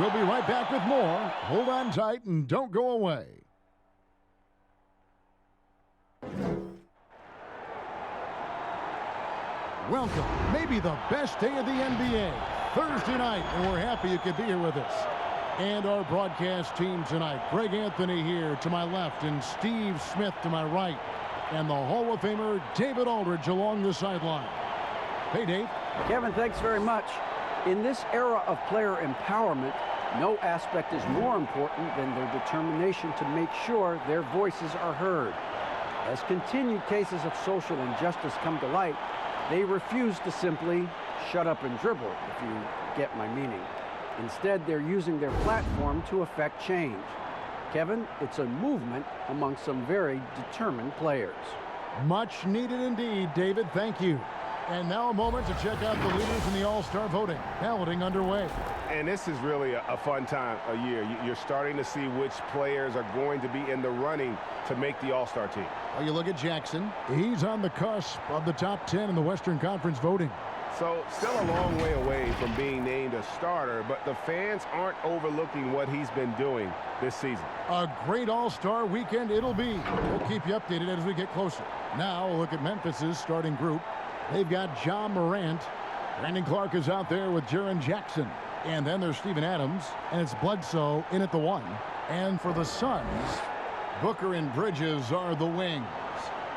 We'll be right back with more. Hold on tight and don't go away. Welcome, maybe the best day of the NBA, Thursday night, and we're happy you could be here with us. And our broadcast team tonight, Greg Anthony here to my left and Steve Smith to my right, and the Hall of Famer David Aldridge along the sideline. Hey, Dave. Kevin, thanks very much. In this era of player empowerment, no aspect is more important than their determination to make sure their voices are heard. As continued cases of social injustice come to light, they refuse to simply shut up and dribble, if you get my meaning. Instead, they're using their platform to affect change. Kevin, it's a movement among some very determined players. Much needed indeed, David. Thank you. And now a moment to check out the leaders in the All-Star voting. Balloting underway. And this is really a fun time of year. You're starting to see which players are going to be in the running to make the All-Star team. Well, you look at Jackson. He's on the cusp of the top 10 in the Western Conference voting. So still a long way away from being named a starter, but the fans aren't overlooking what he's been doing this season. A great All-Star weekend it'll be. We'll keep you updated as we get closer. Now look at Memphis's starting group. They've got John Morant. Brandon Clark is out there with Jaren Jackson. And then there's Steven Adams, and it's Bledsoe in at the 1. And for the Suns, Booker and Bridges are the wings.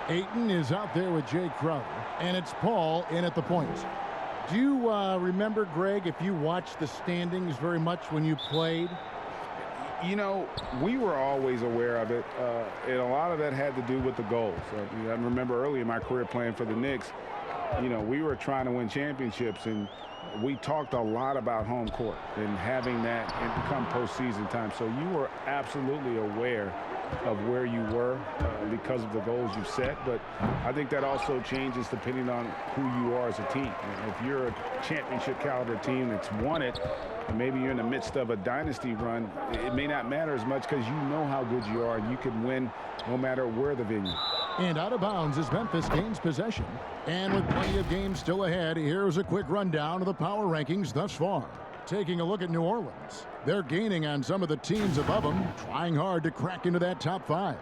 Ayton is out there with Jay Crowder, and it's Paul in at the point. Do you remember, Greg, if you watched the standings very much when you played? You know, we were always aware of it, and a lot of that had to do with the goals. I remember early in my career playing for the Knicks, you know, we were trying to win championships, and we talked a lot about home court and having that and become postseason time. So you were absolutely aware of where you were because of the goals you set. But I think that also changes depending on who you are as a team. If you're a championship caliber team that's won it, and maybe you're in the midst of a dynasty run, it may not matter as much because you know how good you are and you can win no matter where the venue. And out of bounds as Memphis gains possession. And with plenty of games still ahead, here's a quick rundown of the power rankings thus far. Taking a look at New Orleans. They're gaining on some of the teams above them, trying hard to crack into that top 5.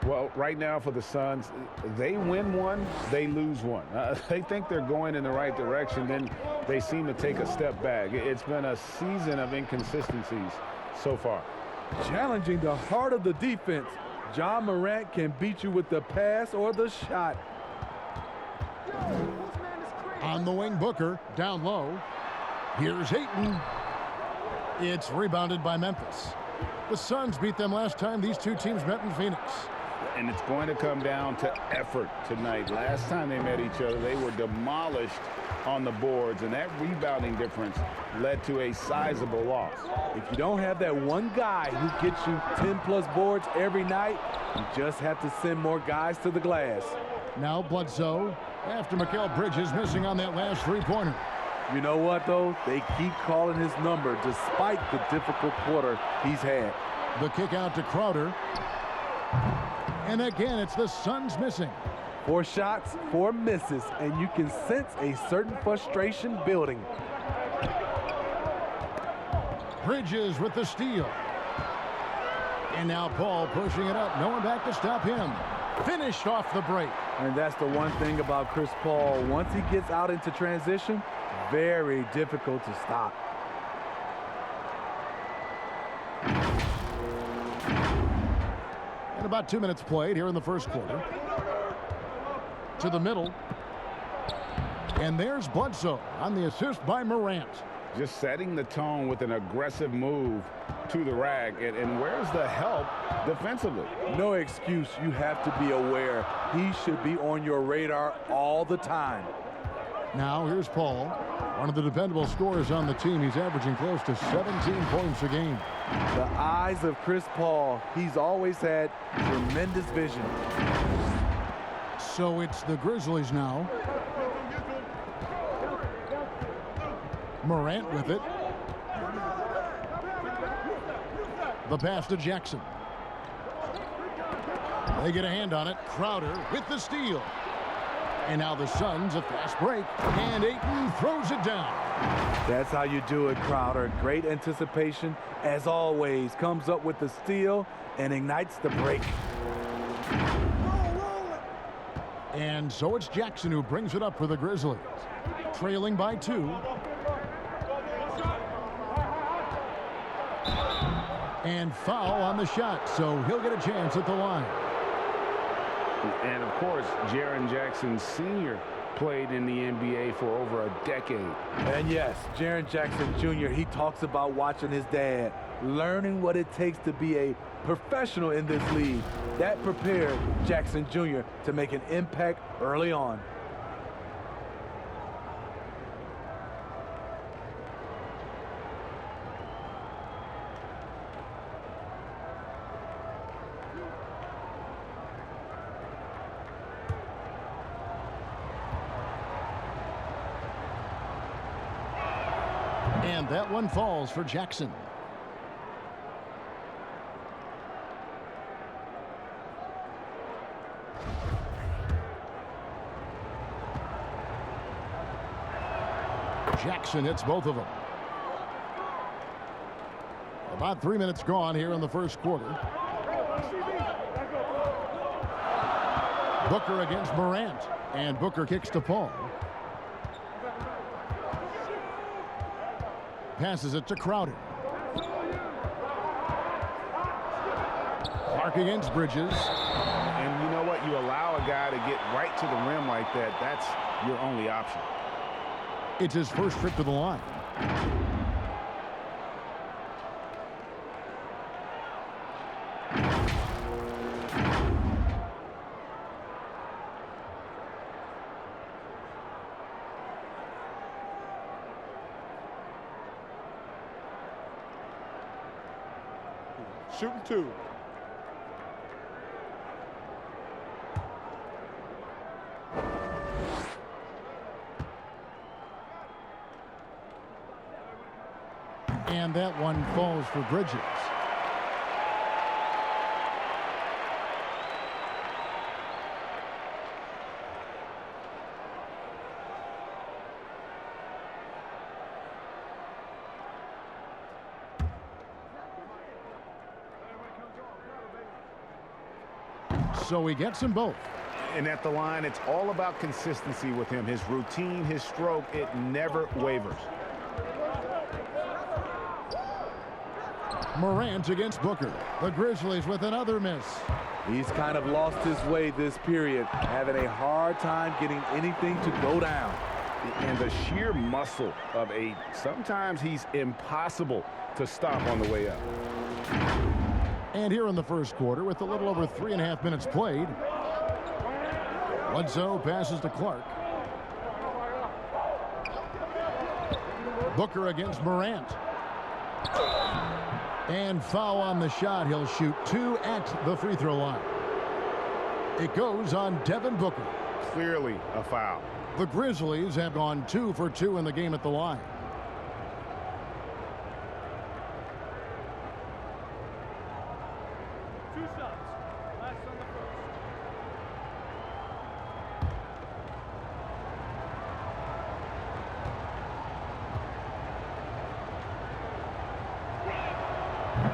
Well, right now for the Suns, they win one, they lose one. They think they're going in the right direction, then they seem to take a step back. It's been a season of inconsistencies so far. Challenging the heart of the defense. John Morant can beat you with the pass or the shot. On the wing, Booker, down low. Here's Ayton. It's rebounded by Memphis. The Suns beat them last time these two teams met in Phoenix. And it's going to come down to effort tonight. Last time they met each other, they were demolished on the boards, and that rebounding difference led to a sizable loss. If you don't have that one guy who gets you 10-plus boards every night, you just have to send more guys to the glass. Now Bledsoe, after Mikal Bridges missing on that last three-pointer. You know what, though? They keep calling his number despite the difficult quarter he's had. The kick out to Crowder. And again, it's the Suns missing. 4 shots, 4 misses, and you can sense a certain frustration building. Bridges with the steal. And now Paul pushing it up. No one back to stop him. Finished off the break. And that's the one thing about Chris Paul. Once he gets out into transition, very difficult to stop. And about 2 minutes played here in the first quarter. To the middle. And there's Bledsoe on the assist by Morant. Just setting the tone with an aggressive move to the rack. And where's the help defensively? No excuse. You have to be aware. He should be on your radar all the time. Now here's Paul, one of the dependable scorers on the team. He's averaging close to 17 points a game. The eyes of Chris Paul. He's always had tremendous vision. So it's the Grizzlies now. Morant with it. The pass to Jackson. They get a hand on it. Crowder with the steal. And now the Suns, a fast break. And Ayton throws it down. That's how you do it, Crowder. Great anticipation, as always. Comes up with the steal and ignites the break. And so it's Jackson who brings it up for the Grizzlies. Trailing by 2. And foul on the shot, so he'll get a chance at the line. And, of course, Jaren Jackson Sr. played in the NBA for over a decade. And yes, Jaren Jackson Jr., he talks about watching his dad, learning what it takes to be a professional in this league. That prepared Jackson Jr. to make an impact early on. And that one falls for Jackson. Jackson hits both of them. About 3 minutes gone here in the first quarter. Booker against Morant. And Booker kicks to Paul. Passes it to Crowder. Clark against Bridges. And you know what? You allow a guy to get right to the rim like that. That's your only option. It's his first trip to the line. Shooting 2. And that one falls for Bridges. So he gets them both. And at the line, it's all about consistency with him. His routine, his stroke, it never wavers. Morant against Booker. The Grizzlies with another miss. He's kind of lost his way this period, having a hard time getting anything to go down. And the sheer muscle of Aiden. Sometimes he's impossible to stop on the way up. And here in the first quarter, with a little over 3.5 minutes played, Bledsoe passes to Clark. Booker against Morant. And foul on the shot. He'll shoot 2 at the free throw line. It goes on Devin Booker. Clearly a foul. The Grizzlies have gone 2 for 2 in the game at the line.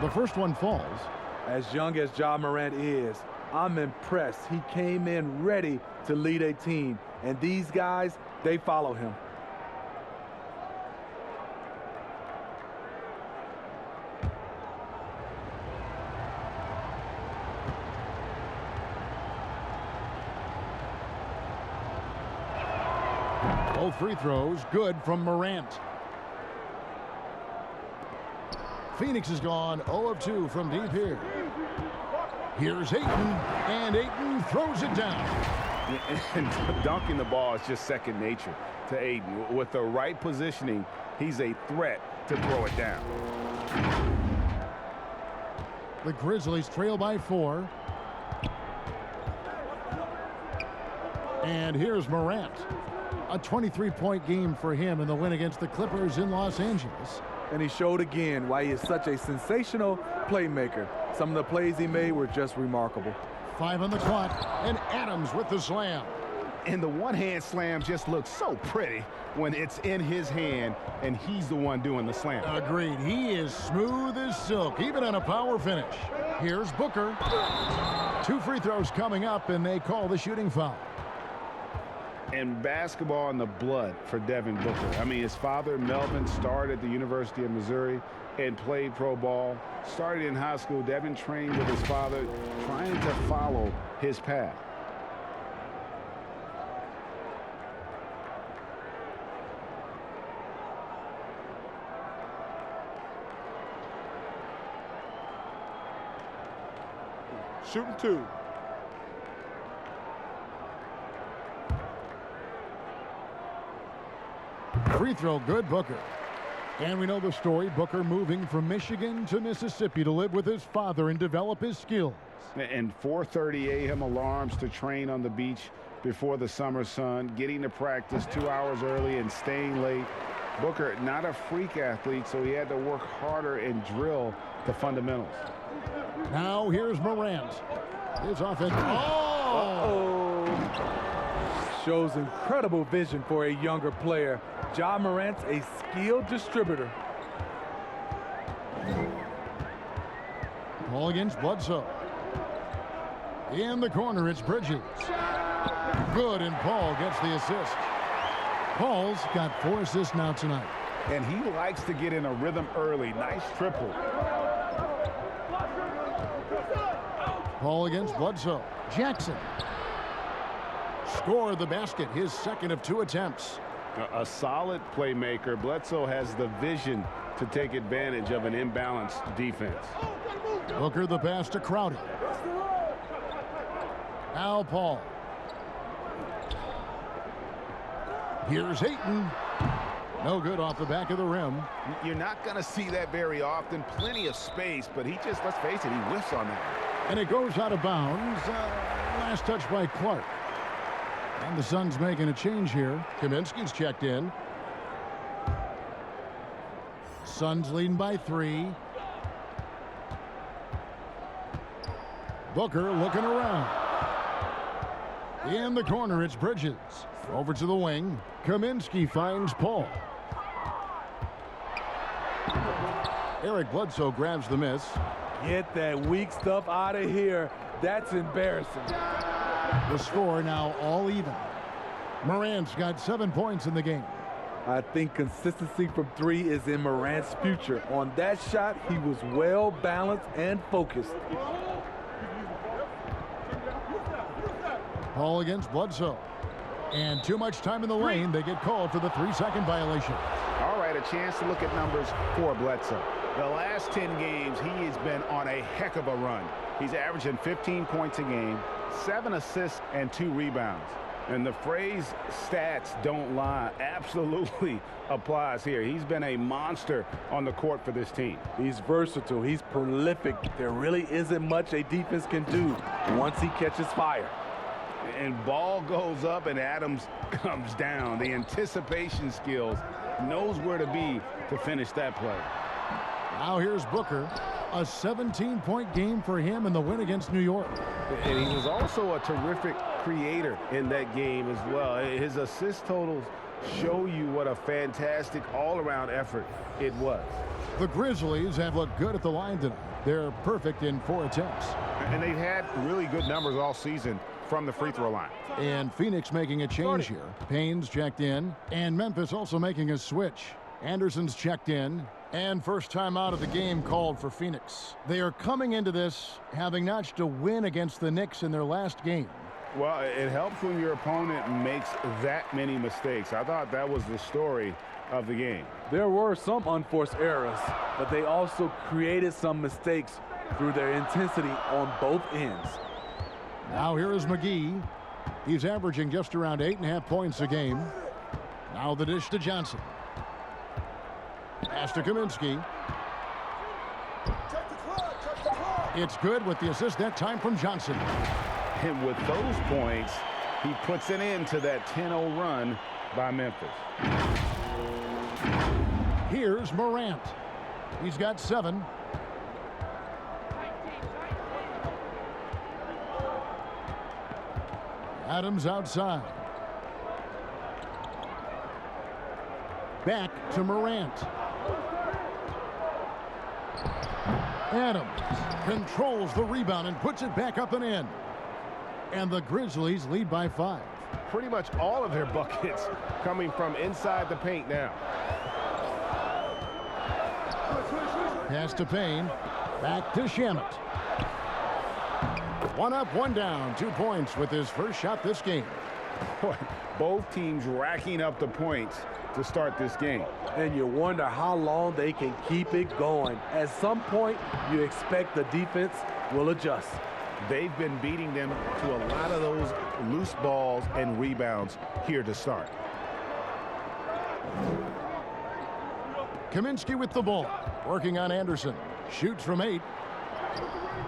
The first one falls. As young as Ja Morant is, I'm impressed. He came in ready to lead a team, and these guys, they follow him. Both free throws good from Morant. Phoenix has gone 0 of 2 from deep here. Here's Ayton, and Ayton throws it down. And dunking the ball is just second nature to Ayton. With the right positioning, he's a threat to throw it down. The Grizzlies trail by 4. And here's Morant. A 23-point game for him in the win against the Clippers in Los Angeles. And he showed again why he is such a sensational playmaker. Some of the plays he made were just remarkable. 5 on the clock, and Adams with the slam. And the one-hand slam just looks so pretty when it's in his hand and he's the one doing the slam. Agreed. He is smooth as silk, even on a power finish. Here's Booker. 2 free throws coming up, and they call the shooting foul. And basketball in the blood for Devin Booker. I mean, his father, Melvin, started at the University of Missouri and played pro ball. Started in high school. Devin trained with his father, trying to follow his path. Shooting 2. Free throw good, Booker. And we know the story. Booker moving from Michigan to Mississippi to live with his father and develop his skills. And 4:30 a.m. alarms to train on the beach before the summer sun, getting to practice 2 hours early and staying late. Booker, not a freak athlete, so he had to work harder and drill the fundamentals. Now here's Morant. His offense. Oh! Shows incredible vision for a younger player. Ja Morant's a skilled distributor. Ball against Bledsoe. In the corner, it's Bridges. Good, and Paul gets the assist. Paul's got 4 assists now tonight. And he likes to get in a rhythm early. Nice triple. Paul against Bledsoe. Jackson. Score the basket, his second of 2 attempts. A solid playmaker. Bledsoe has the vision to take advantage of an imbalanced defense. Booker the pass to Crowder. Now Paul. Here's Ayton. No good off the back of the rim. You're not going to see that very often. Plenty of space, but he just, let's face it, he whiffs on that. And it goes out of bounds. Last touch by Clark. And the Suns making a change here. Kaminsky's checked in. Suns leading by 3. Booker looking around. In the corner, it's Bridges. Over to the wing. Kaminsky finds Paul. Eric Bledsoe grabs the miss. Get that weak stuff out of here. That's embarrassing. The score now all even. Morant's got 7 points in the game. I think consistency from 3 is in Morant's future. On that shot, he was well balanced and focused. Paul against Bledsoe. And too much time in the lane. They get called for the 3-second violation. All right, a chance to look at numbers for Bledsoe. The last 10 games, he has been on a heck of a run. He's averaging 15 points a game, 7 assists, and 2 rebounds. And the phrase stats don't lie absolutely applies here. He's been a monster on the court for this team. He's versatile. He's prolific. There really isn't much a defense can do once he catches fire. And ball goes up and Adams comes down. The anticipation skills, knows where to be to finish that play. Now here's Booker. A 17-point game for him in the win against New York. And he was also a terrific creator in that game as well. His assist totals show you what a fantastic all-around effort it was. The Grizzlies have looked good at the line tonight. They're perfect in 4 attempts. And they've had really good numbers all season from the free throw line. And Phoenix making a change here. Payne's checked in. And Memphis also making a switch. Anderson's checked in. And first time out of the game called for Phoenix. They are coming into this having notched a win against the Knicks in their last game. Well, it helps when your opponent makes that many mistakes. I thought that was the story of the game. There were some unforced errors, but they also created some mistakes through their intensity on both ends. Now here is McGee. He's averaging just around 8.5 points a game. Now the dish to Johnson. Pass to Kaminsky. It's good with the assist that time from Johnson. And with those points, he puts an end to that 10-0 run by Memphis. Here's Morant. He's got 7. Adams outside. Back to Morant. Adams controls the rebound and puts it back up and in. And the Grizzlies lead by 5. Pretty much all of their buckets coming from inside the paint now. Pass to Payne. Back to Shamet. 1 up, 1 down. 2 points with his first shot this game. Boy, both teams racking up the points to start this game. And you wonder how long they can keep it going. At some point, you expect the defense will adjust. They've been beating them to a lot of those loose balls and rebounds here to start. Kaminsky with the ball. Working on Anderson. Shoots from 8.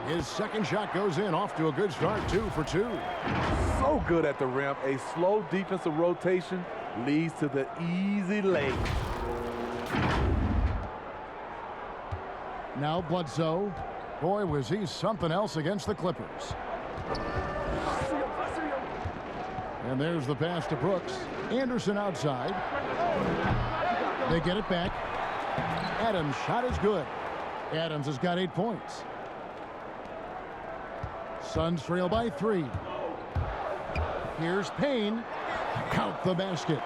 His second shot goes in. Off to a good start. 2 for 2. So good at the rim. A slow defensive rotation leads to the easy lay. Now Bledsoe. Boy, was he something else against the Clippers. And there's the pass to Brooks. Anderson outside. They get it back. Adams' shot is good. Adams has got 8 points. Suns trail by 3. Here's Payne. Count the basket.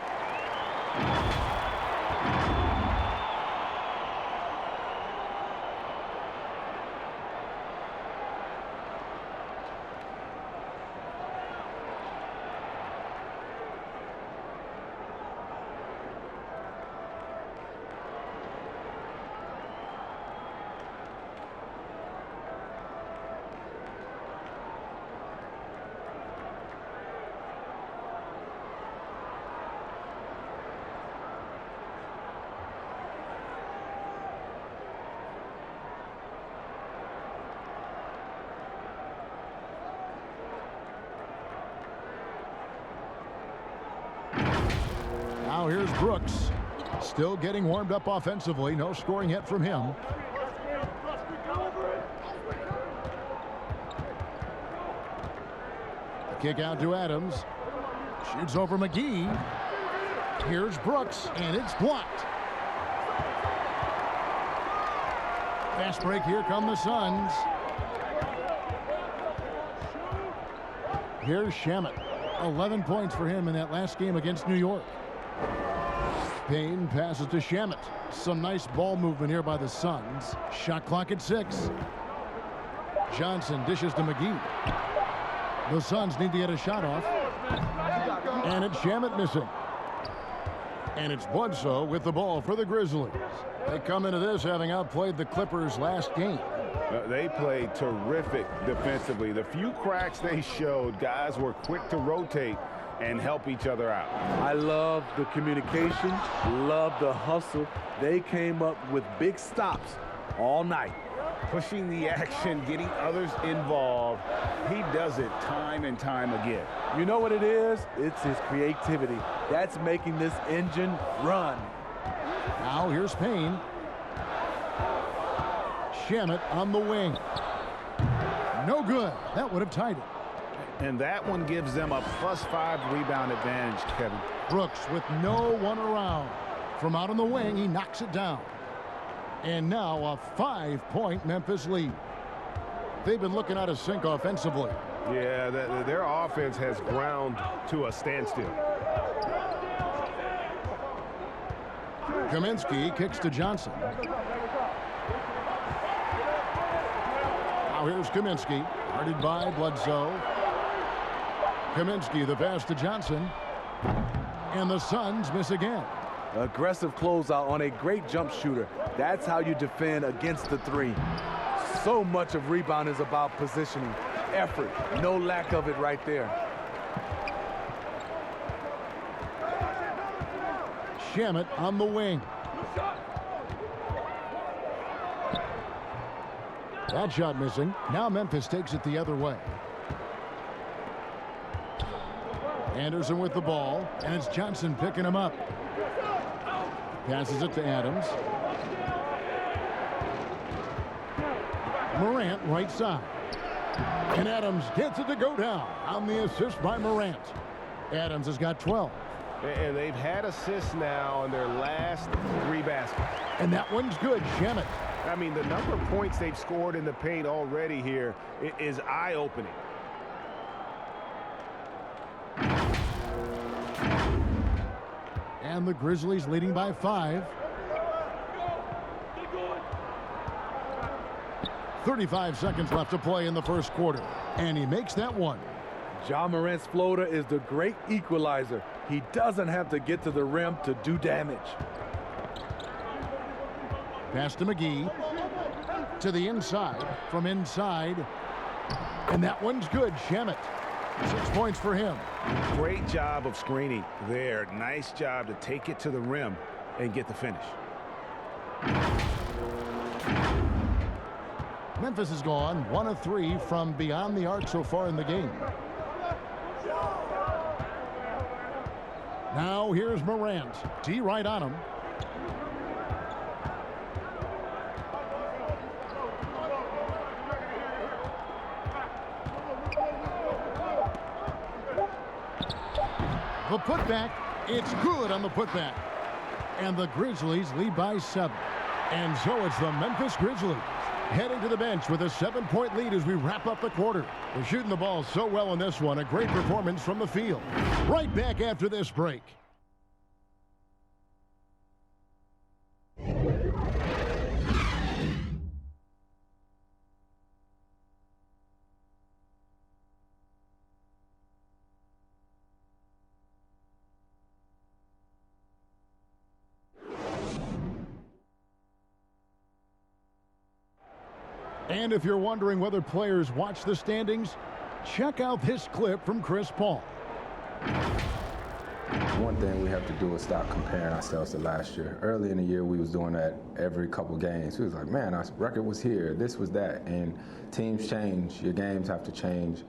Now here's Brooks. Still getting warmed up offensively. No scoring yet from him. The kick out to Adams. Shoots over McGee. Here's Brooks, and it's blocked. Fast break. Here come the Suns. Here's Shamet. 11 points for him in that last game against New York. Payne passes to Shamet. Some nice ball movement here by the Suns. Shot clock at 6. Johnson dishes to McGee. The Suns need to get a shot off. And it's Shamet missing. And it's Bledsoe with the ball for the Grizzlies. They come into this having outplayed the Clippers last game. They played terrific defensively. The few cracks they showed, guys were quick to rotate and help each other out. I love the communication, love the hustle. They came up with big stops all night. Pushing the action, getting others involved. He does it time and time again. You know what it is? It's his creativity. That's making this engine run. Now here's Payne. Shamet on the wing. No good. That would have tied it. And that one gives them a +5 rebound advantage, Kevin. Brooks with no one around. From out on the wing, he knocks it down. And now a 5-point Memphis lead. They've been looking out of sync offensively. Yeah, their offense has ground to a standstill. Kaminsky kicks to Johnson. Now here's Kaminsky, guarded by Bledsoe. Kaminsky, the pass to Johnson. And the Suns miss again. Aggressive closeout on a great jump shooter. That's how you defend against the 3. So much of rebound is about positioning. Effort, no lack of it right there. Shamet on the wing. That shot missing. Now Memphis takes it the other way. Anderson with the ball, and it's Johnson picking him up. Passes it to Adams. Morant right side. And Adams gets it to go down on the assist by Morant. Adams has got 12. And they've had assists now in their last 3 baskets. And that one's good. Shamet. I mean, the number of points they've scored in the paint already here is eye-opening. And the Grizzlies leading by 5. 35 seconds left to play in the first quarter. And he makes that one. Ja Morant's floater is the great equalizer. He doesn't have to get to the rim to do damage. Pass to McGee. To the inside. From inside. And that one's good. Shamet. 6 points for him. Great job of screening there. Nice job to take it to the rim and get the finish. Memphis has gone 1 of 3 from beyond the arc so far in the game. Now here's Morant. D right on him. The putback, it's good on the putback. And the Grizzlies lead by 7. And so it's the Memphis Grizzlies heading to the bench with a 7-point lead as we wrap up the quarter. They're shooting the ball so well in this one. A great performance from the field. Right back after this break. And if you're wondering whether players watch the standings, check out this clip from Chris Paul. One thing we have to do is stop comparing ourselves to last year. Early in the year, we was doing that every couple games. We was like, man, our record was here, this was that. And teams change, your games have to change.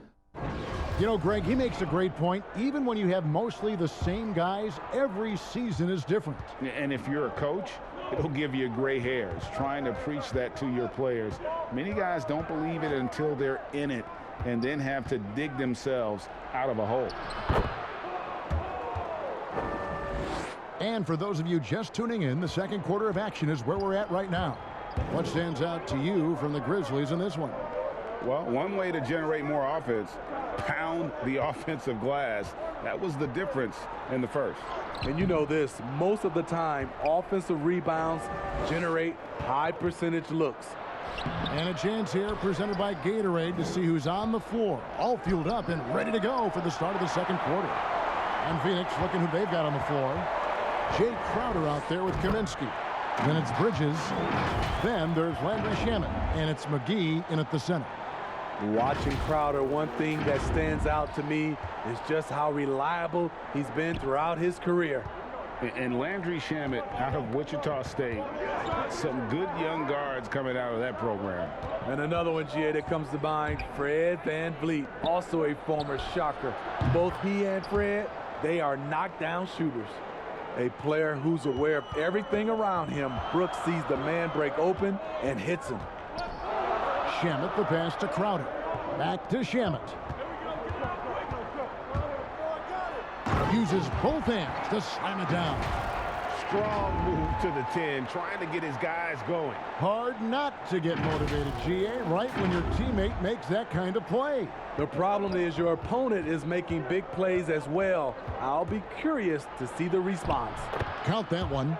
You know, Greg, he makes a great point. Even when you have mostly the same guys, every season is different. And if you're a coach, it'll give you gray hairs, trying to preach that to your players. Many guys don't believe it until they're in it and then have to dig themselves out of a hole. And for those of you just tuning in, the second quarter of action is where we're at right now. What stands out to you from the Grizzlies in this one? Well, one way to generate more offense, pound the offensive glass. That was the difference in the first. And you know this, most of the time, offensive rebounds generate high percentage looks. And a chance here presented by Gatorade to see who's on the floor, all fueled up and ready to go for the start of the second quarter. And Phoenix looking who they've got on the floor. Jay Crowder out there with Kaminsky. Then it's Bridges. Then there's Landry Shamet. And it's McGee in at the center. Watching Crowder, one thing that stands out to me is just how reliable he's been throughout his career. And Landry Shamet out of Wichita State. Some good young guards coming out of that program. And another one, GA, that comes to mind, Fred VanVleet, also a former Shocker. Both he and Fred, they are knockdown shooters. A player who's aware of everything around him. Brooks sees the man break open and hits him. Shamet, the pass to Crowder. Back to Shamet. Uses both hands to slam it down. Strong move to the 10, trying to get his guys going. Hard not to get motivated, GA, right when your teammate makes that kind of play. The problem is your opponent is making big plays as well. I'll be curious to see the response. Count that one.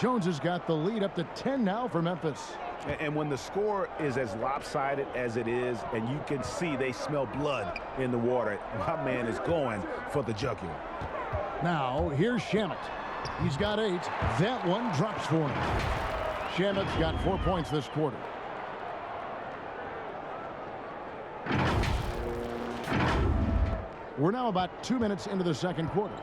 Jones has got the lead up to 10 now for Memphis. And when the score is as lopsided as it is, and you can see they smell blood in the water, my man is going for the jugular. Now, here's Shamet. He's got 8. That one drops for him. Shamet's got 4 points this quarter. We're now about 2 minutes into the second quarter.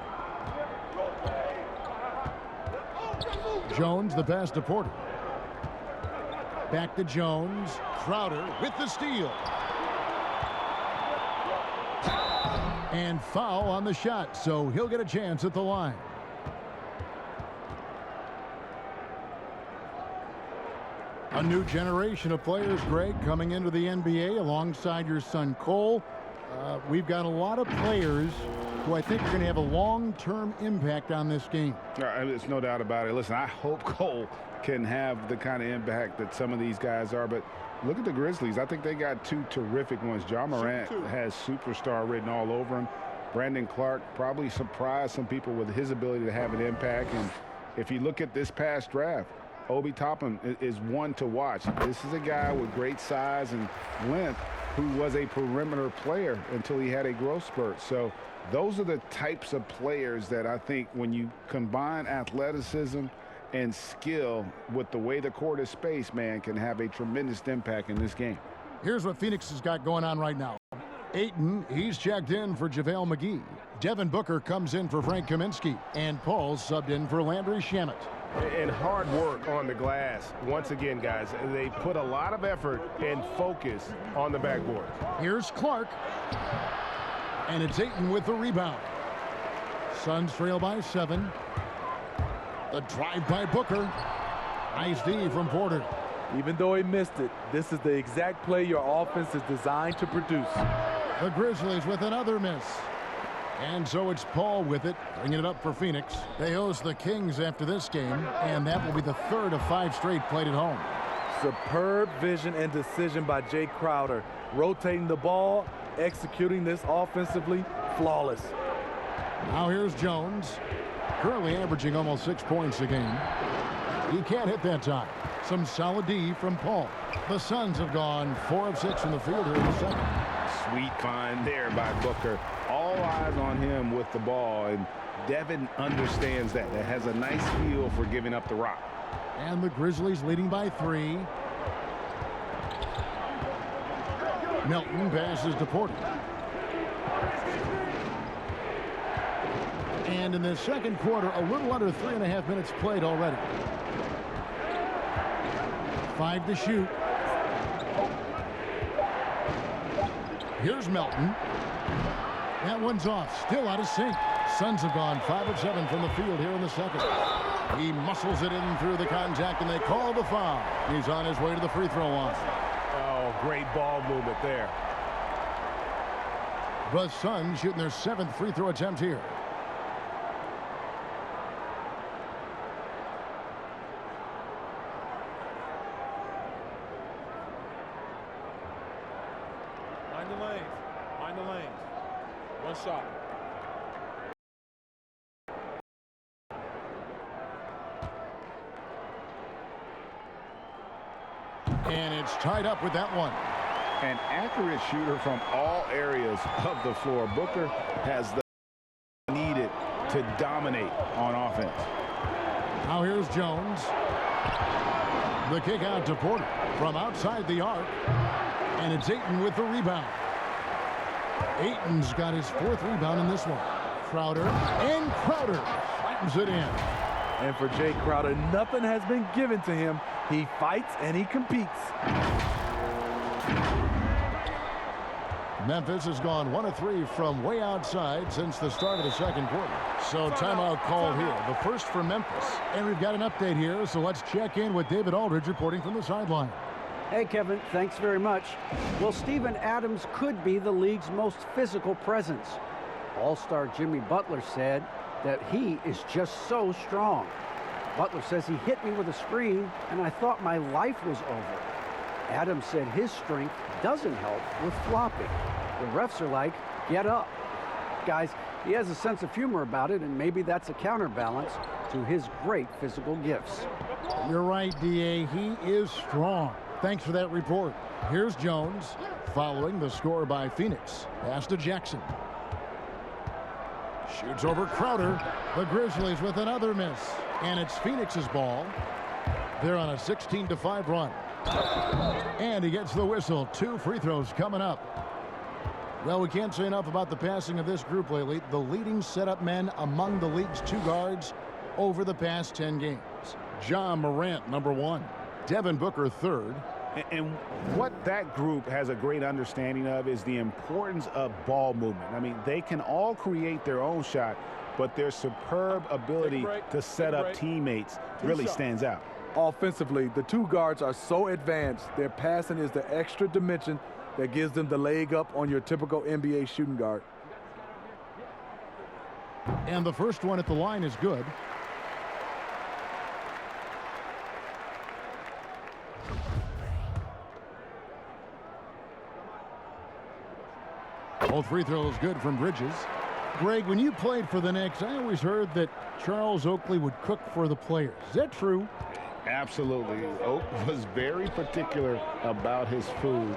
Jones, the pass to Porter. Back to Jones. Crowder with the steal. And foul on the shot, so he'll get a chance at the line. A new generation of players, Greg, coming into the NBA alongside your son Cole. We've got a lot of players who I think are going to have a long-term impact on this game. There's no doubt about it. Listen, I hope Cole can have the kind of impact that some of these guys are, but look at the Grizzlies. I think they got two terrific ones. Ja Morant has superstar written all over him. Brandon Clark probably surprised some people with his ability to have an impact. And if you look at this past draft, Obi Toppin is one to watch. This is a guy with great size and length who was a perimeter player until he had a growth spurt. So those are the types of players that I think when you combine athleticism and skill with the way the court is spaced, man, can have a tremendous impact in this game. Here's what Phoenix has got going on right now. Ayton, he's checked in for JaVale McGee. Devin Booker comes in for Frank Kaminsky. And Paul's subbed in for Landry Shamet. And hard work on the glass. Once again, guys, they put a lot of effort and focus on the backboard. Here's Clark. And it's Ayton with the rebound. Suns trail by 7. The drive by Booker. Nice D from Porter. Even though he missed it, this is the exact play your offense is designed to produce. The Grizzlies with another miss. And so it's Paul with it, bringing it up for Phoenix. They host the Kings after this game, and that will be the third of 5 straight played at home. Superb vision and decision by Jay Crowder. Rotating the ball, executing this offensively, flawless. Now here's Jones, currently averaging almost 6 points a game. He can't hit that time. Some solid D from Paul. The Suns have gone 4 of 6 from the field here in the second. Sweet find there by Booker. All eyes on him with the ball, and Devin understands that. That has a nice feel for giving up the rock. And the Grizzlies leading by 3. Melton passes to Porter. And in the second quarter, a little under 3.5 minutes played already. 5 to shoot. Here's Melton. That one's off, still out of sync. Suns have gone 5 of 7 from the field here in the second. He muscles it in through the contact, and they call the foul. He's on his way to the free throw line. Oh, great ball movement there. The Suns shooting their 7th free throw attempt here. Find the lanes. Find the lanes. One shot. And it's tied up with that one. An accurate shooter from all areas of the floor. Booker has the needed to dominate on offense. Now here's Jones. The kick out to Porter from outside the arc. And it's Ayton with the rebound. Ayton's got his 4th rebound in this one. Crowder, and Crowder slams it in. And for Jay Crowder, nothing has been given to him. He fights and he competes. Memphis has gone 1 of 3 from way outside since the start of the second quarter. So timeout called here, the first for Memphis. And we've got an update here, so let's check in with David Aldridge reporting from the sideline. Hey, Kevin, thanks very much. Well, Steven Adams could be the league's most physical presence. All-star Jimmy Butler said that he is just so strong. Butler says he hit me with a screen, and I thought my life was over. Adams said his strength doesn't help with flopping. The refs are like, get up. Guys, he has a sense of humor about it, and maybe that's a counterbalance to his great physical gifts. You're right, D.A. He is strong. Thanks for that report. Here's Jones following the score by Phoenix. Pass to Jackson. Shoots over Crowder. The Grizzlies with another miss. And it's Phoenix's ball. They're on a 16-5 run. And he gets the whistle. 2 free throws coming up. Well, we can't say enough about the passing of this group lately. The leading setup men among the league's 2 guards over the past 10 games. Ja Morant, number 1. Devin Booker, 3rd. And what that group has a great understanding of is the importance of ball movement. I mean, they can all create their own shot, but their superb ability to set up teammates really stands out. Offensively, the 2 guards are so advanced. Their passing is the extra dimension that gives them the leg up on your typical NBA shooting guard. And the first one at the line is good. Both free throws good from Bridges. Greg, when you played for the Knicks, I always heard that Charles Oakley would cook for the players. Is that true? Absolutely. Oak was very particular about his food.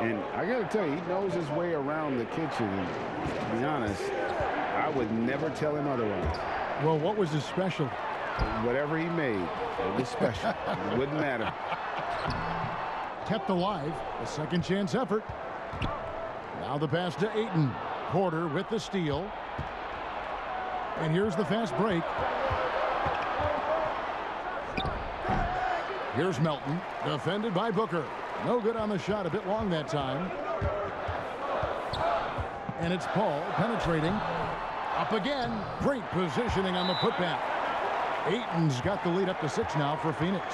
And I got to tell you, he knows his way around the kitchen. And to be honest, I would never tell him otherwise. Well, what was his special? Whatever he made, it was special. It wouldn't matter. Kept alive, a second chance effort. Now the pass to Ayton. Porter with the steal. And here's the fast break. Here's Melton, defended by Booker. No good on the shot, a bit long that time. And it's Paul penetrating. Up again. Great positioning on the putback. Ayton's got the lead up to 6 now for Phoenix.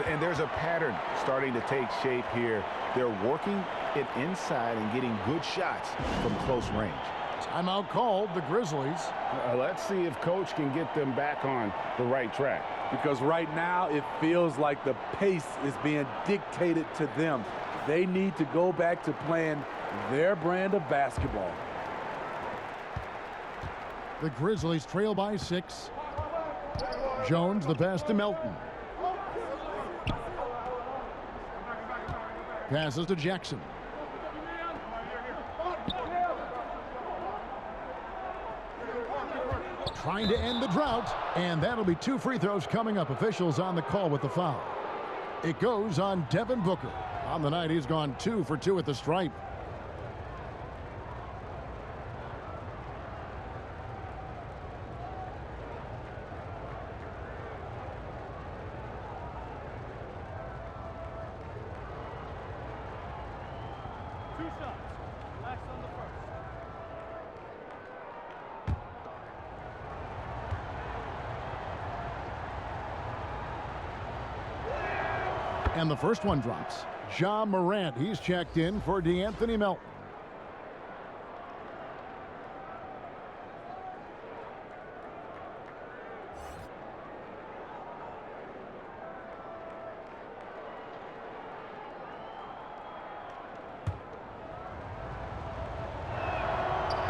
And there's a pattern starting to take shape here. They're working it inside and getting good shots from close range. Timeout called, the Grizzlies. Let's see if Coach can get them back on the right track. Because right now it feels like the pace is being dictated to them. They need to go back to playing their brand of basketball. The Grizzlies trail by 6. Jones, the pass to Melton. Passes to Jackson. Trying to end the drought, and that'll be 2 free throws coming up. Officials on the call with the foul. It goes on Devin Booker. On the night, he's gone 2 for 2 at the stripe. And the first one drops. Ja Morant, he's checked in for DeAnthony Melton.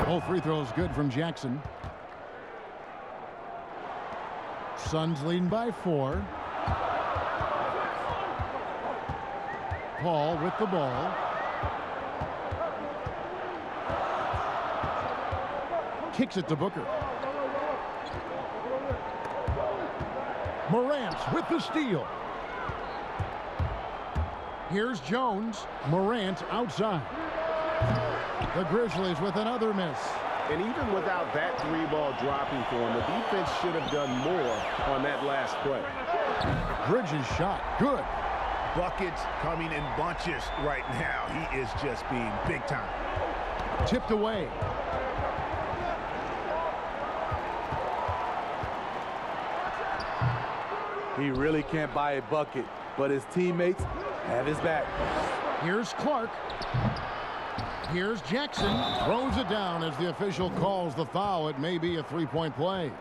Both free throws good from Jackson. Suns leading by 4. Paul with the ball. Kicks it to Booker. Morant with the steal. Here's Jones. Morant outside. The Grizzlies with another miss. And even without that 3-ball dropping for him, the defense should have done more on that last play. Bridges shot. Good. Buckets coming in bunches right now. He is just being big time. Tipped away. He really can't buy a bucket, but his teammates have his back. Here's Clark. Here's Jackson. Throws it down as the official calls the foul. It may be a 3-point play.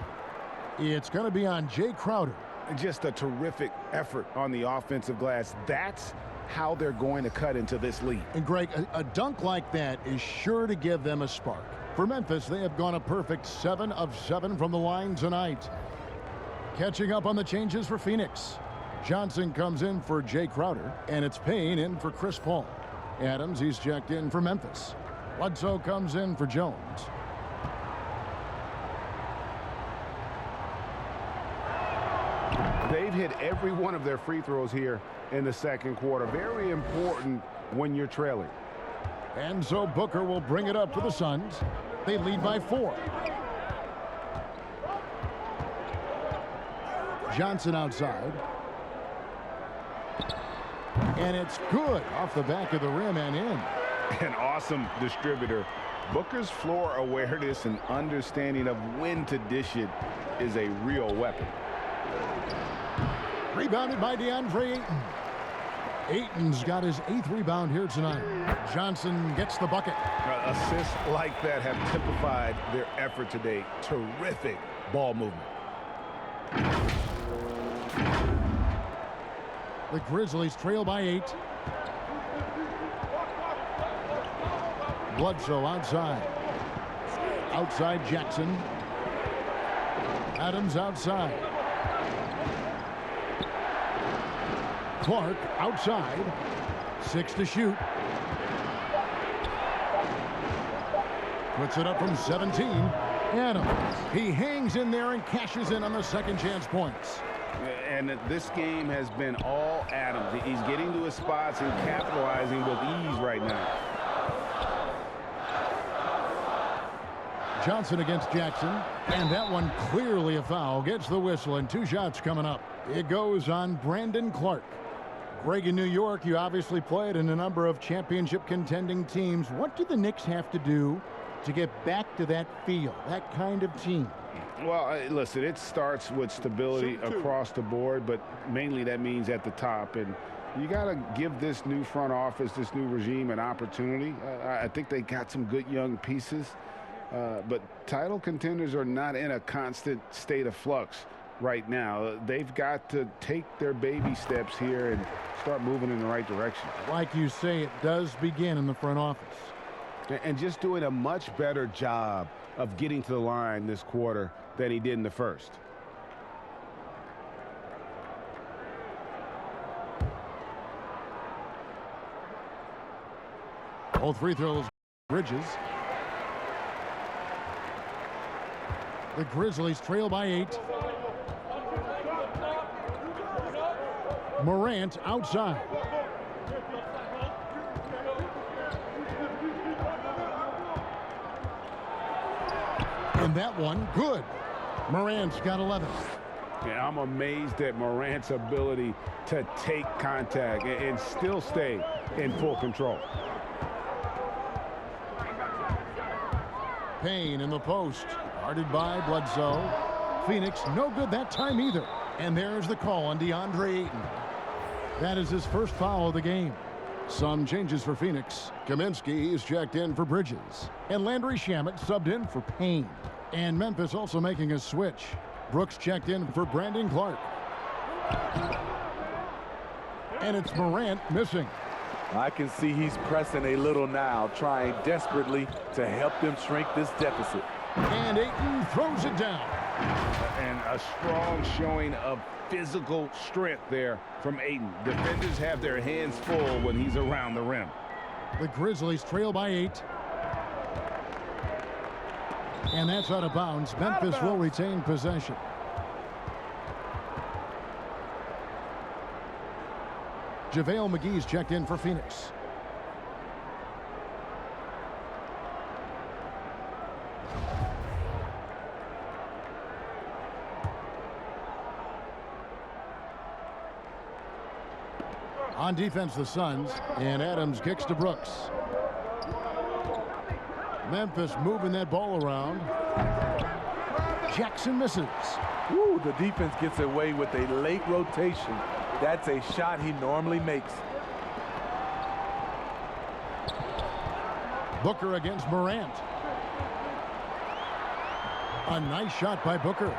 It's going to be on Jay Crowder. Just a terrific effort on the offensive glass. That's how they're going to cut into this lead. And Greg, a dunk like that is sure to give them a spark. For Memphis, they have gone a perfect 7 of 7 from the line tonight. Catching up on the changes for Phoenix. Johnson comes in for Jay Crowder, and it's Payne in for Chris Paul. Adams, he's checked in for Memphis. Bledsoe comes in for Jones. They've hit every one of their free throws here in the second quarter. Very important when you're trailing. And so Booker will bring it up for the Suns. They lead by 4. Johnson outside. And it's good off the back of the rim and in. An awesome distributor. Booker's floor awareness and understanding of when to dish it is a real weapon. Rebounded by DeAndre Ayton. Ayton's got his 8th rebound here tonight. Johnson gets the bucket. Assists like that have typified their effort today. Terrific ball movement. The Grizzlies trail by 8. Bledsoe outside. Outside Jackson. Adams outside. Clark outside. 6 to shoot. Puts it up from 17. Adams. He hangs in there and cashes in on the second chance points. And this game has been all Adams. He's getting to his spots and capitalizing with ease right now. Johnson against Jackson, and that one clearly a foul. Gets the whistle, and 2 shots coming up. It goes on Brandon Clark. Greg, in New York, you obviously played in a number of championship contending teams. What do the Knicks have to do to get back to that feel, that kind of team? Well, listen, it starts with stability across the board, but mainly that means at the top. And you got to give this new front office, this new regime, an opportunity. I think they got some good young pieces. But title contenders are not in a constant state of flux right now. They've got to take their baby steps here and start moving in the right direction. Like you say, it does begin in the front office. And just doing a much better job of getting to the line this quarter than he did in the first. All free throws, Bridges. The Grizzlies trail by 8. Morant outside. And that one, good. Morant's got 11. Yeah, I'm amazed at Morant's ability to take contact and still stay in full control. Payne in the post. Guarded by Bledsoe. Phoenix, no good that time either. And there's the call on DeAndre Ayton. That is his first foul of the game. Some changes for Phoenix. Kaminsky is checked in for Bridges. And Landry Shamet subbed in for Payne. And Memphis also making a switch. Brooks checked in for Brandon Clark. And it's Morant missing. I can see he's pressing a little now, trying desperately to help them shrink this deficit. And Ayton throws it down. And a strong showing of physical strength there from Ayton. Defenders have their hands full when he's around the rim. The Grizzlies trail by 8. And that's out of bounds. Memphis will retain possession. JaVale McGee's checked in for Phoenix. On defense, the Suns, and Adams kicks to Brooks. Memphis moving that ball around. Jackson misses. Ooh, the defense gets away with a late rotation. That's a shot he normally makes. Booker against Morant. A nice shot by Booker.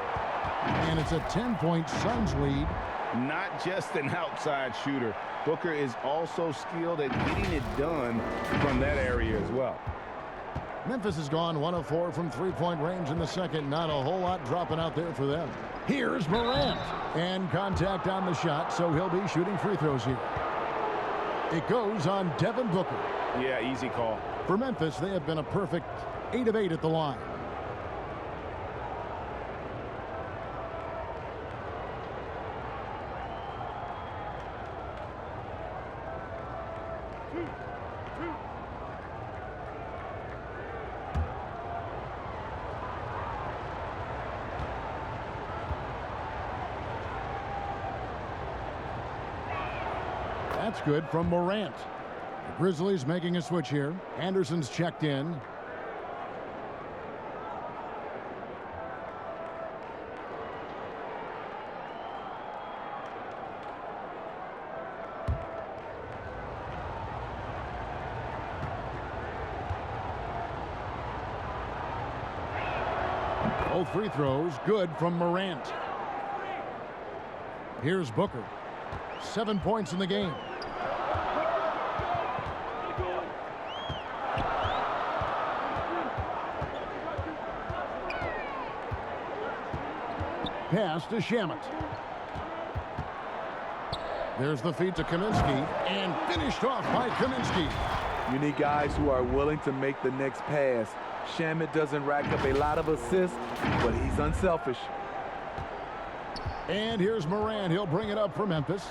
And it's a 10-point Suns lead. Not just an outside shooter. Booker is also skilled at getting it done from that area as well. Memphis has gone 1 of 4 from three-point range in the second. Not a whole lot dropping out there for them. Here's Morant. And contact on the shot, so he'll be shooting free throws here. It goes on Devin Booker. Yeah, easy call. For Memphis, they have been a perfect 8 of 8 at the line. That's good from Morant. The Grizzlies making a switch here. Anderson's checked in. Both free throws good from Morant. Here's Booker. 7 points in the game. Pass to Shamet. There's the feed to Kaminsky, and finished off by Kaminsky. You need guys who are willing to make the next pass. Shamet doesn't rack up a lot of assists, but he's unselfish. And here's Morant. He'll bring it up for Memphis.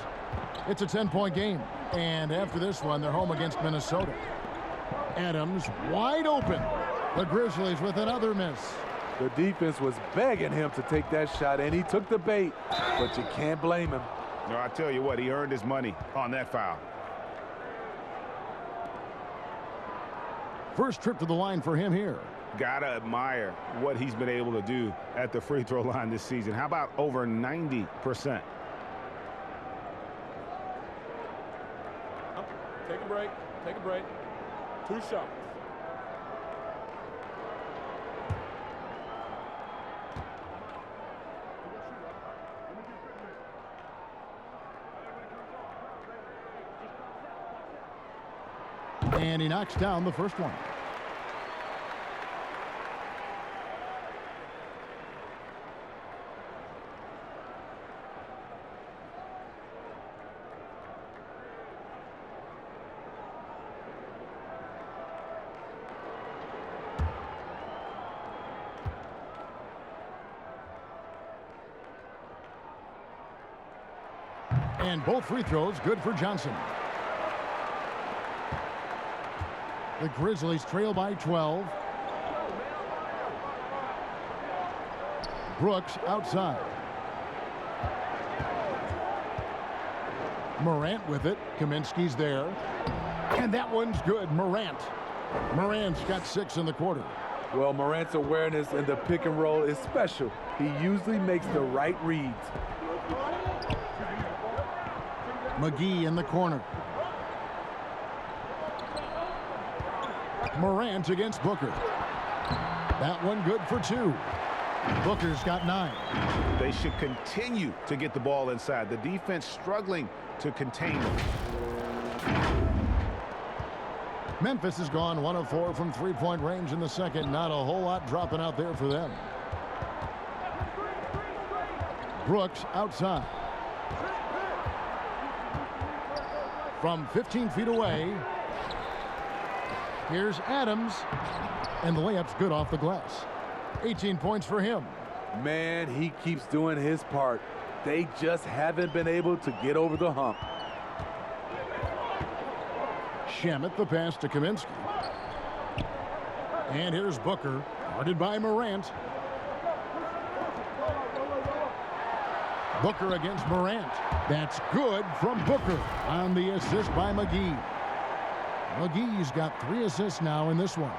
It's a 10-point game. And after this one, they're home against Minnesota. Adams wide open. The Grizzlies with another miss. The defense was begging him to take that shot, and he took the bait, but you can't blame him. No, I tell you what, he earned his money on that foul. First trip to the line for him here. Gotta admire what he's been able to do at the free throw line this season. How about over 90%? Take a break. Take a break. 2 shots. And he knocks down the first one. And both free throws good for Johnson. The Grizzlies trail by 12. Brooks outside. Morant with it. Kaminsky's there. And that one's good. Morant's got 6 in the quarter. Well, Morant's awareness in the pick and roll is special. He usually makes the right reads. McGee in the corner. Morant against Booker. That one good for 2. Booker's got 9. They should continue to get the ball inside. The defense struggling to contain them. Memphis has gone 1 of 4 from three-point range in the second. Not a whole lot dropping out there for them. Brooks outside. From 15 feet away. Here's Adams. And the layup's good off the glass. 18 points for him. Man, he keeps doing his part. They just haven't been able to get over the hump. Shamet the pass to Kaminsky. And here's Booker, guarded by Morant. Booker against Morant. That's good from Booker on the assist by McGee. McGee's got 3 assists now in this one.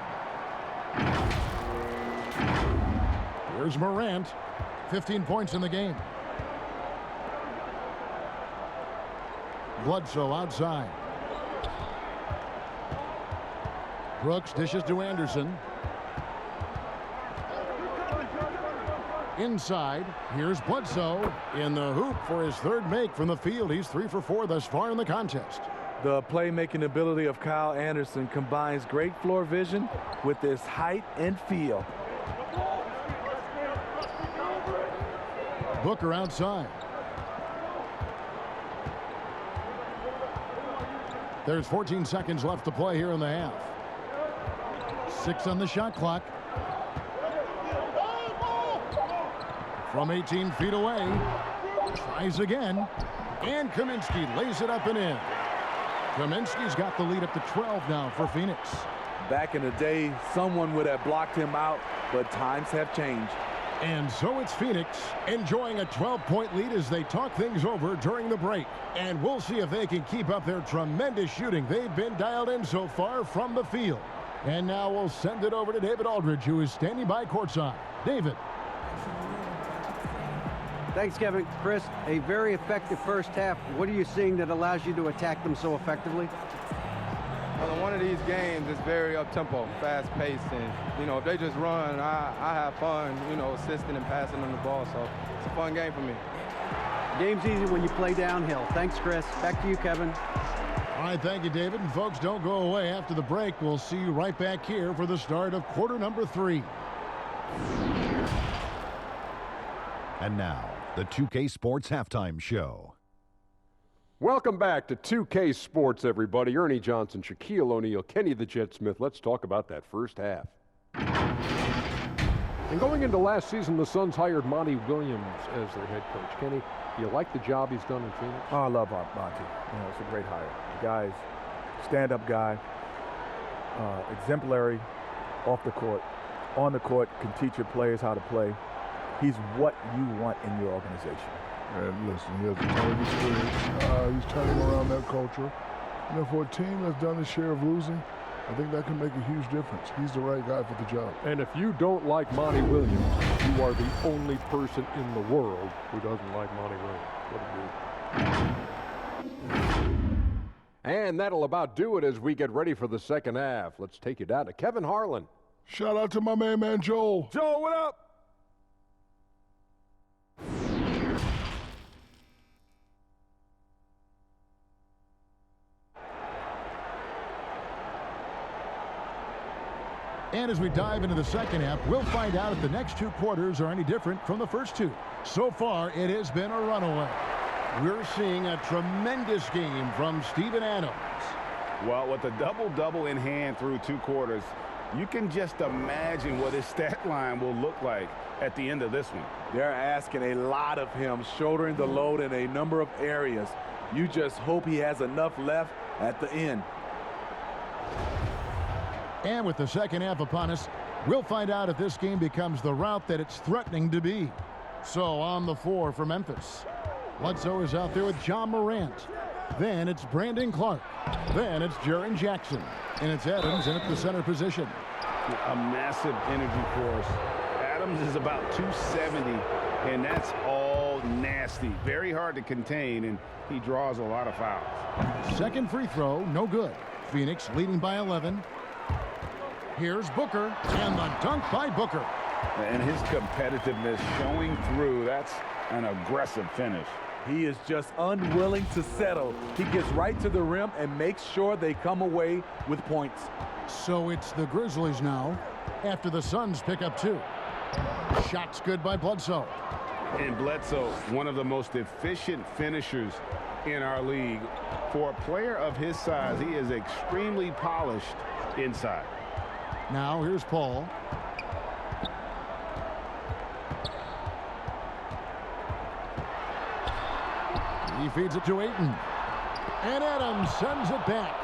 Here's Morant. 15 points in the game. Bledsoe outside. Brooks dishes to Anderson. Inside, here's Bledsoe in the hoop for his 3rd make from the field. He's 3 for 4 thus far in the contest. The playmaking ability of Kyle Anderson combines great floor vision with his height and feel. Booker outside. There's 14 seconds left to play here in the half. 6 on the shot clock. From 18 feet away. Tries again. And Kaminsky lays it up and in. Kaminsky's got the lead up to 12 now for Phoenix. Back in the day, someone would have blocked him out, but times have changed. And so it's Phoenix enjoying a 12-point lead as they talk things over during the break. And we'll see if they can keep up their tremendous shooting. They've been dialed in so far from the field. And now we'll send it over to David Aldridge, who is standing by courtside. David. Thanks, Kevin. Chris, a very effective first half. What are you seeing that allows you to attack them so effectively? Well, the one of these games is very up-tempo, fast-paced, and, you know, if they just run, I have fun, you know, assisting and passing on the ball, so it's a fun game for me. Game's easy when you play downhill. Thanks, Chris. Back to you, Kevin. All right, thank you, David. And folks, don't go away. After the break, we'll see you right back here for the start of quarter number 3. And now, the 2K Sports Halftime Show. Welcome back to 2K Sports, everybody. Ernie Johnson, Shaquille O'Neal, Kenny the Jet Smith. Let's talk about that first half. And going into last season, the Suns hired Monty Williams as their head coach. Kenny, do you like the job he's done in Phoenix? Oh, I love Monty. You know, it's a great hire. The guy's stand-up guy, exemplary off the court. On the court, can teach your players how to play. He's what you want in your organization. And listen, he has a ton of experience. He's turning around that culture. You know, for a team that's done his share of losing, I think that can make a huge difference. He's the right guy for the job. And if you don't like Monty Williams, you are the only person in the world who doesn't like Monty Williams. What a dude. And that'll about do it as we get ready for the second half. Let's take you down to Kevin Harlan. Shout out to my man Joel. Joel, what up? And as we dive into the second half, we'll find out if the next 2 quarters are any different from the first 2. So far, it has been a runaway. We're seeing a tremendous game from Steven Adams. Well, with a double-double in hand through 2 quarters, you can just imagine what his stat line will look like at the end of this one. They're asking a lot of him, shouldering the load in a number of areas. You just hope he has enough left at the end. And with the second half upon us, we'll find out if this game becomes the route that it's threatening to be. So on the floor for Memphis, Bledsoe is out there with John Morant. Then it's Brandon Clark. Then it's Jaren Jackson. And it's Adams in at the center position. A massive energy force. Adams is about 270, and that's all nasty. Very hard to contain, and he draws a lot of fouls. Second free throw, no good. Phoenix leading by 11. Here's Booker, and the dunk by Booker. And his competitiveness showing through. That's an aggressive finish. He is just unwilling to settle. He gets right to the rim and makes sure they come away with points. So it's the Grizzlies now, after the Suns pick up 2. Shots good by Bledsoe. And Bledsoe, one of the most efficient finishers in our league. For a player of his size, he is extremely polished inside. Now here's Paul. He feeds it to Ayton. And Adams sends it back.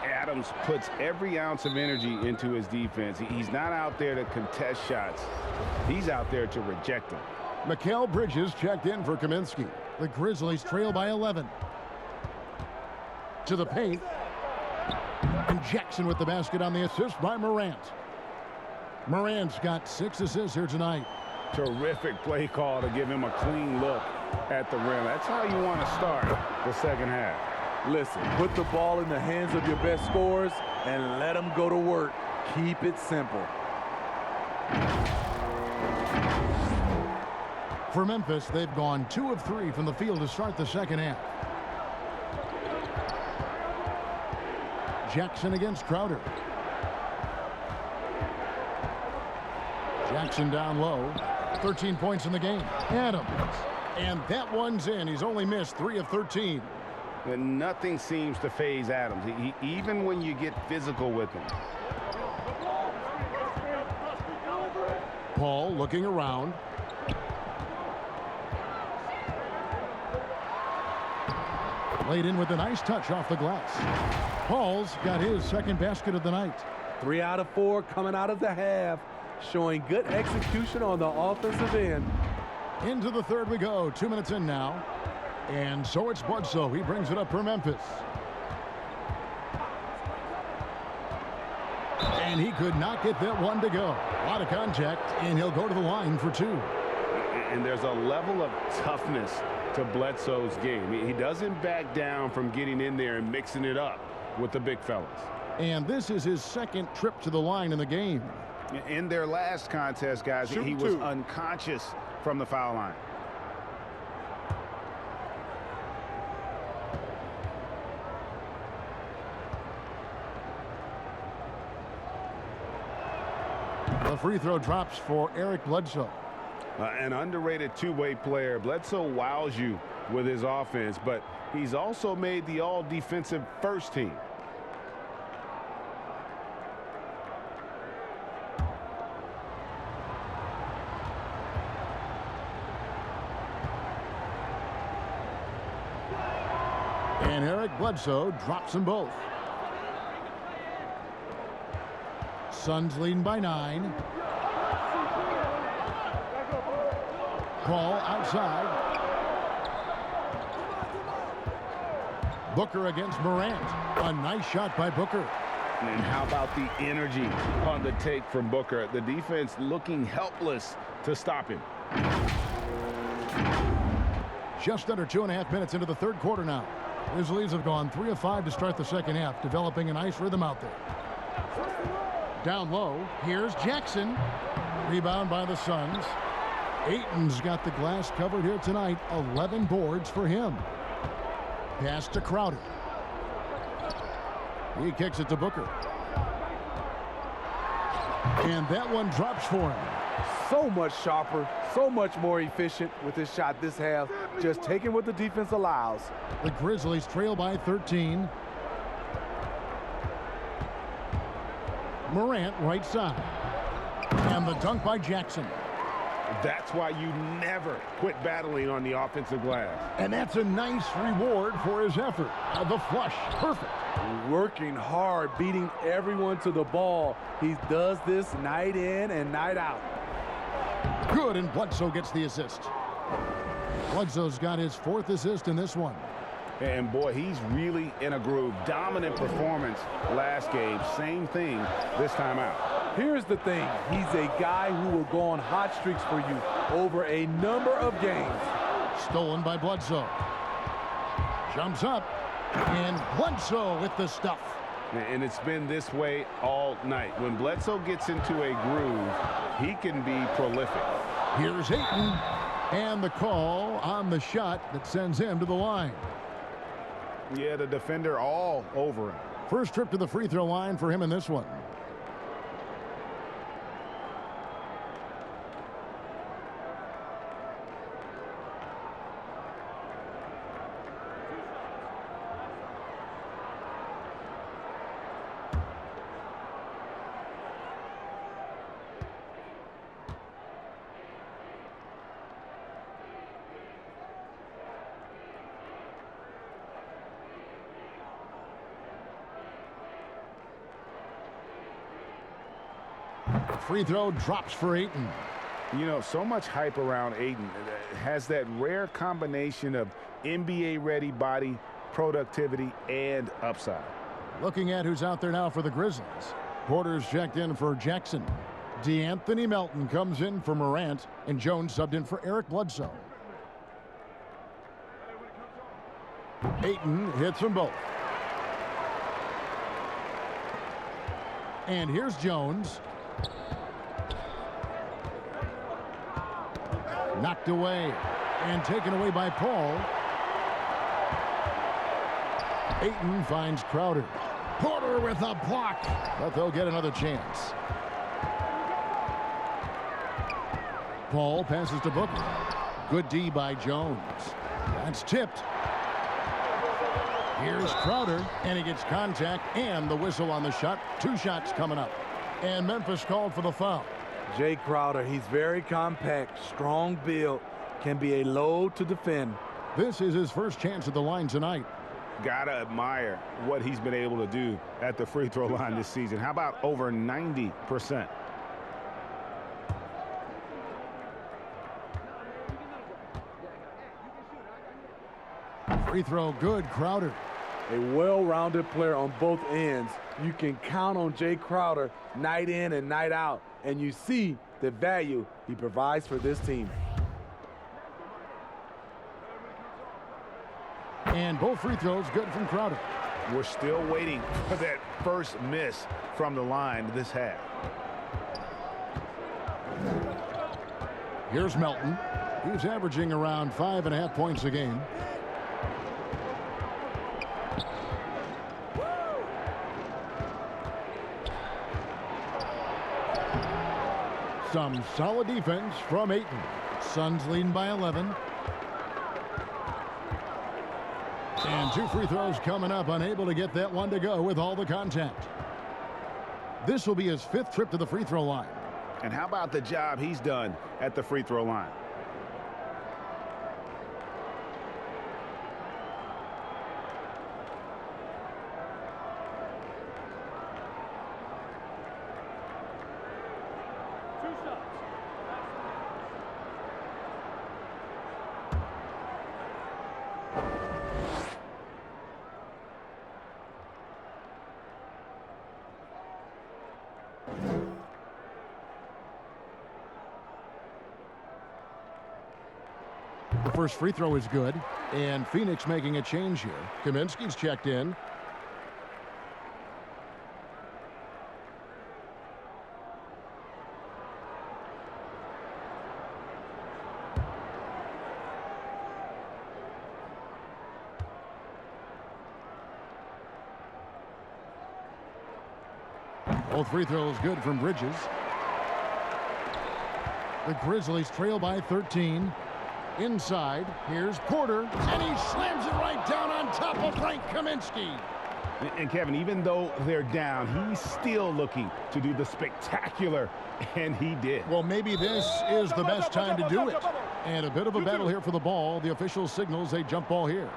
Adams puts every ounce of energy into his defense. He's not out there to contest shots. He's out there to reject them. Mikal Bridges checked in for Kaminsky. The Grizzlies trail by 11. To the paint. And Jackson with the basket on the assist by Morant. Morant's got 6 assists here tonight. Terrific play call to give him a clean look at the rim. That's how you want to start the second half. Listen, put the ball in the hands of your best scorers and let them go to work. Keep it simple. For Memphis, they've gone 2 of 3 from the field to start the second half. Jackson against Crowder. Jackson down low. 13 points in the game. Adams. And that one's in. He's only missed 3 of 13. And nothing seems to faze Adams, even when you get physical with him. Paul looking around. Laid in with a nice touch off the glass. Paul's got his second basket of the night. 3 out of 4 coming out of the half, showing good execution on the offensive end. Into the third we go. 2 minutes in now. And so it's Bledsoe. He brings it up for Memphis. And he could not get that one to go. A lot of contact, and he'll go to the line for 2. And there's a level of toughness to Bledsoe's game. He doesn't back down from getting in there and mixing it up with the big fellas. And this is his second trip to the line in the game. In their last contest, guys, he was unconscious from the foul line. The free throw drops for Eric Bledsoe. An underrated two-way player. Bledsoe wows you with his offense, but he's also made the all-defensive first team. And Eric Bledsoe drops them both. Suns leading by 9. Ball outside. Booker against Morant. A nice shot by Booker. And how about the energy on the take from Booker? The defense looking helpless to stop him. Just under 2.5 minutes into the third quarter now. Grizzlies have gone 3 of 5 to start the second half, developing a nice rhythm out there. Down low, here's Jackson. Rebound by the Suns. Ayton's got the glass covered here tonight. 11 boards for him. Pass to Crowder. He kicks it to Booker. And that one drops for him. So much sharper, so much more efficient with his shot this half. Just taking what the defense allows. The Grizzlies trail by 13. Morant right side. And the dunk by Jackson. That's why you never quit battling on the offensive glass. And that's a nice reward for his effort. The flush, perfect. Working hard, beating everyone to the ball. He does this night in and night out. Good, and Bledsoe gets the assist. Bledsoe's got his 4th assist in this one. And boy, he's really in a groove. Dominant performance last game. Same thing this time out. Here's the thing. He's a guy who will go on hot streaks for you over a number of games. Stolen by Bledsoe. Jumps up. And Bledsoe with the stuff. And it's been this way all night. When Bledsoe gets into a groove, he can be prolific. Here's Ayton. And the call on the shot that sends him to the line. Yeah, the defender all over him. First trip to the free throw line for him in this one. Free throw drops for Ayton. You know, so much hype around Ayton. Has that rare combination of NBA-ready body, productivity, and upside. Looking at who's out there now for the Grizzlies. Porter's checked in for Jackson. DeAnthony Melton comes in for Morant, and Jones subbed in for Eric Bledsoe. Ayton hits them both. And here's Jones. Knocked away and taken away by Paul. Ayton finds Crowder. Porter with a block, but they'll get another chance. Paul passes to Booker. Good D by Jones. That's tipped. Here's Crowder, and he gets contact and the whistle on the shot. 2 shots coming up. And Memphis called for the foul. Jay Crowder, he's very compact, strong build, can be a load to defend. This is his first chance at the line tonight. Gotta admire what he's been able to do at the free throw line this season. How about over 90%? Free throw good, Crowder. A well-rounded player on both ends. You can count on Jay Crowder night in and night out, and you see the value he provides for this team. And both free throws good from Crowder. We're still waiting for that first miss from the line this half. Here's Melton. He's averaging around 5.5 points a game. Some solid defense from Ayton. Suns leading by 11. And 2 free throws coming up, unable to get that one to go with all the contact. This will be his 5th trip to the free throw line. And how about the job he's done at the free throw line? The first free throw is good, and Phoenix making a change here. Kaminsky's checked in. Both free throws good from Bridges. The Grizzlies trail by 13. Inside, here's Porter, and he slams it right down on top of Frank Kaminsky. And Kevin, even though they're down, he's still looking to do the spectacular, and he did. Well, maybe this is the best time to do it. And a bit of a battle here for the ball. The official signals a jump ball here.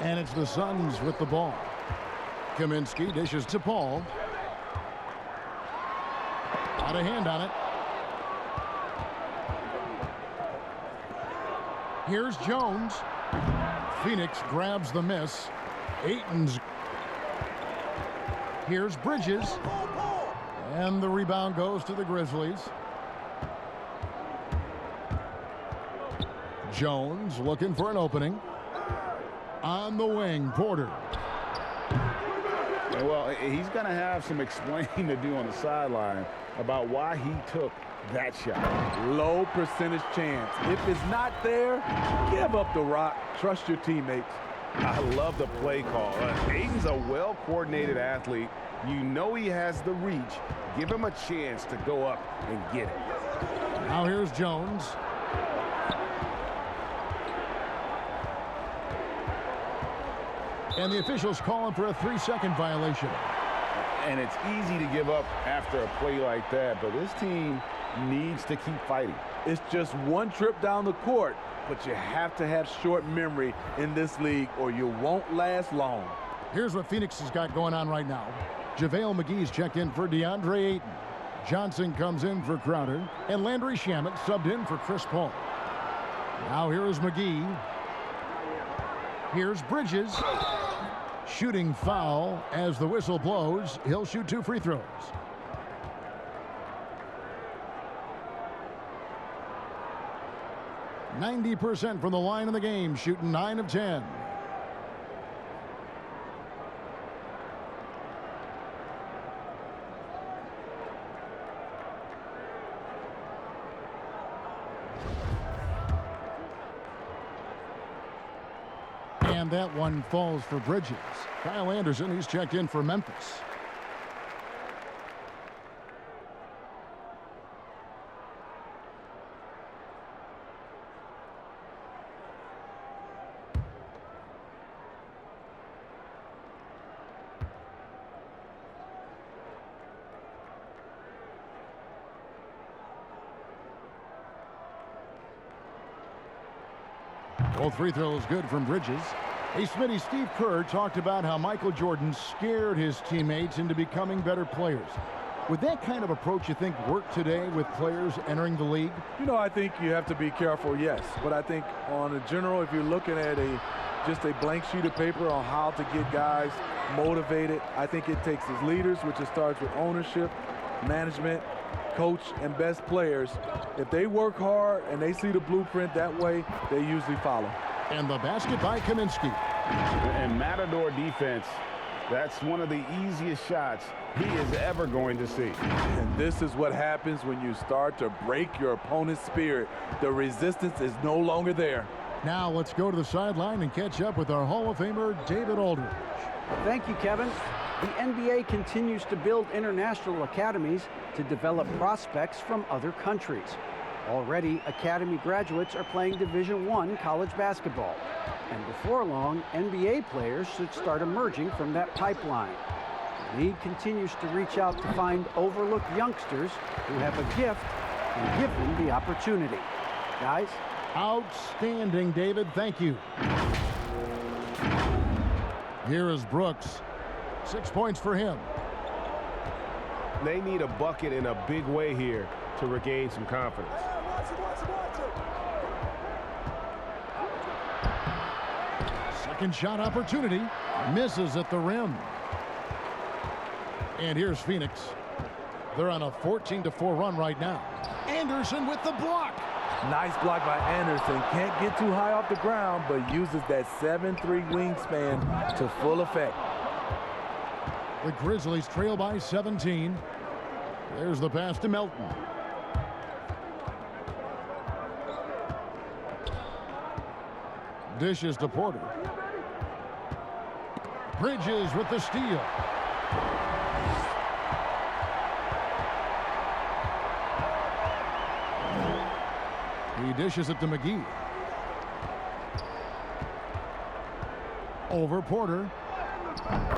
And it's the Suns with the ball. Kaminsky dishes to Paul. Got a hand on it. Here's Jones. Phoenix grabs the miss. Ayton's. Here's Bridges. And the rebound goes to the Grizzlies. Jones looking for an opening. On the wing, Porter. Well, he's going to have some explaining to do on the sideline about why he took that shot. Low percentage chance. If it's not there, give up the rock. Trust your teammates. I love the play call. Ayton's a well-coordinated athlete. You know he has the reach. Give him a chance to go up and get it. Now here's Jones. And the officials calling for a 3-second violation. And it's easy to give up after a play like that, but this team needs to keep fighting. It's just one trip down the court, but you have to have short memory in this league or you won't last long. Here's what Phoenix has got going on right now. JaVale McGee's checked in for DeAndre Ayton. Johnson comes in for Crowder, and Landry Shamet subbed in for Chris Paul. Now here is McGee. Here's Bridges. Shooting foul as the whistle blows. He'll shoot 2 free throws. %90 from the line of the game, shooting 9 of 10. And that one falls for Bridges. Kyle Anderson, he's checked in for Memphis. Both free throws good from Bridges. Hey, Smitty, Steve Kerr talked about how Michael Jordan scared his teammates into becoming better players. Would that kind of approach, you think, work today with players entering the league? You know, I think you have to be careful, yes. But I think on a general, if you're looking at just a blank sheet of paper on how to get guys motivated, I think it takes his leaders, which it starts with ownership, management, coach and best players, if they work hard and they see the blueprint that way, they usually follow. And the basket by Kaminsky. And Matador defense, that's one of the easiest shots he is ever going to see. And this is what happens when you start to break your opponent's spirit. The resistance is no longer there. Now let's go to the sideline and catch up with our Hall of Famer, David Aldridge. Thank you, Kevin. The NBA continues to build international academies to develop prospects from other countries. Already, academy graduates are playing Division I college basketball. And before long, NBA players should start emerging from that pipeline. The league continues to reach out to find overlooked youngsters who have a gift and give them the opportunity. Guys? Outstanding, David. Thank you. Here is Brooks. 6 points for him. They need a bucket in a big way here to regain some confidence. Second shot opportunity. Misses at the rim. And here's Phoenix. They're on a 14-4 run right now. Anderson with the block. Nice block by Anderson. Can't get too high off the ground, but uses that 7'3" wingspan to full effect. The Grizzlies trail by 17. There's the pass to Melton. Dishes to Porter. Bridges with the steal. He dishes it to McGee. Over Porter.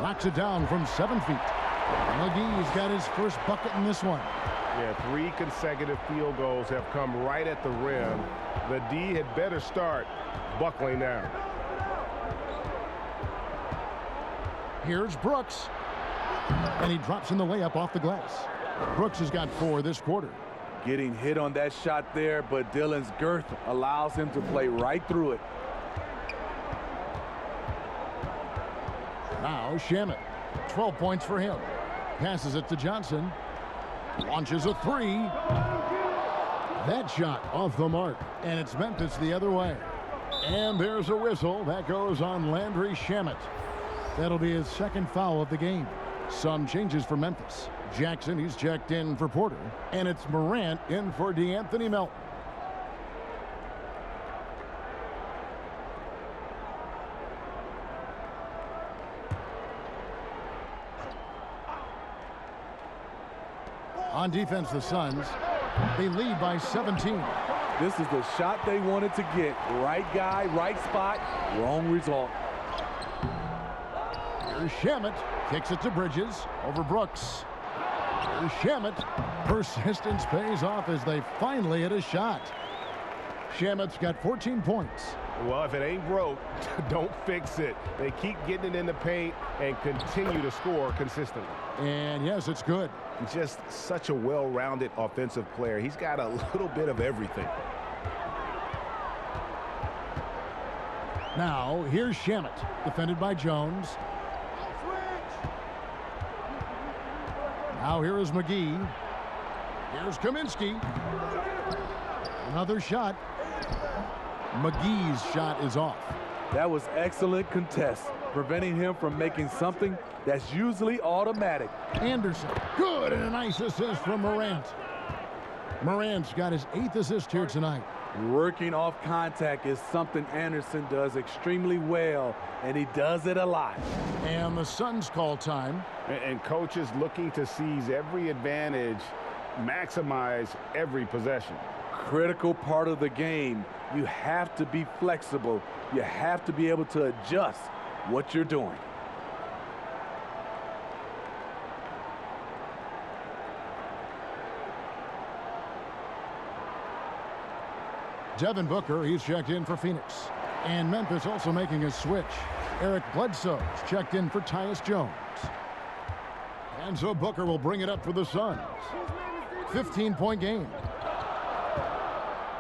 Knocks it down from 7 feet. McGee's got his first bucket in this one. Yeah, 3 consecutive field goals have come right at the rim. The D had better start buckling down. Here's Brooks. And he drops in the layup off the glass. Brooks has got 4 this quarter. Getting hit on that shot there, but Dillon's girth allows him to play right through it. Now Shamet. 12 points for him. Passes it to Johnson. Launches a 3. That shot off the mark. And it's Memphis the other way. And there's a whistle. That goes on Landry Shamet. That'll be his second foul of the game. Some changes for Memphis. Jackson, he's checked in for Porter. And it's Morant in for DeAnthony Melton. On defense, the Suns, they lead by 17. This is the shot they wanted to get. Right guy, right spot, wrong result. Here's Shamet. Kicks it to Bridges. Over Brooks. Here's Shamet. Persistence pays off as they finally hit a shot. Shamet's got 14 points. Well, if it ain't broke, don't fix it. They keep getting it in the paint and continue to score consistently. And yes, it's good. Just such a well-rounded offensive player. He's got a little bit of everything. Now, here's Shamet, defended by Jones. Now here is McGee. Here's Kaminsky. Another shot. McGee's shot is off. That was excellent contest, preventing him from making something that's usually automatic. Anderson, good, and a nice assist from Morant. Morant's got his 8th assist here tonight. Working off contact is something Anderson does extremely well, and he does it a lot. And the Suns call time. And coaches looking to seize every advantage, maximize every possession. Critical part of the game. You have to be flexible. You have to be able to adjust what you're doing. Devin Booker, he's checked in for Phoenix. And Memphis also making a switch. Eric Bledsoe's checked in for Tyus Jones. And so Booker will bring it up for the Suns. 15-point game.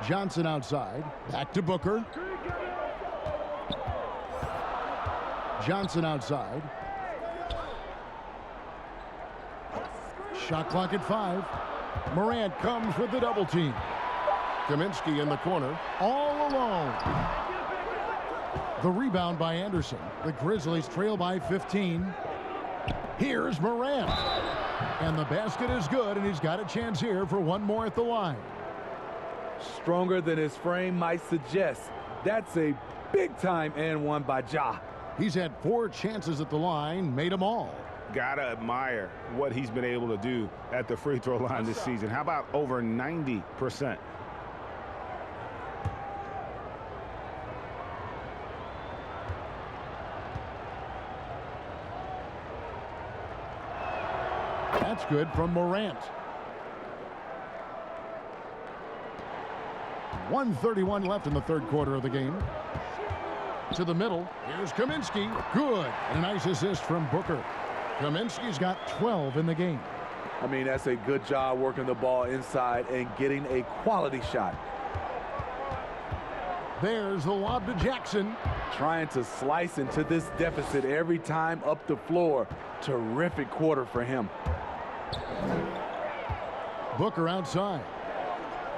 Johnson outside. Back to Booker. Johnson outside. Shot clock at 5. Morant comes with the double team. Kaminsky in the corner, all alone. The rebound by Anderson. The Grizzlies trail by 15. Here's Morant. And the basket is good, and he's got a chance here for one more at the line. Stronger than his frame might suggest. That's a big-time and one by Ja. He's had 4 chances at the line, made them all. Gotta admire what he's been able to do at the free throw line this season. How about over 90%? That's good from Morant. 1:31 left in the third quarter of the game. To the middle. Here's Kaminsky. Good. And a nice assist from Booker. Kaminsky's got 12 in the game. I mean, that's a good job working the ball inside and getting a quality shot. There's the lob to Jackson. Trying to slice into this deficit every time up the floor. Terrific quarter for him. Booker outside.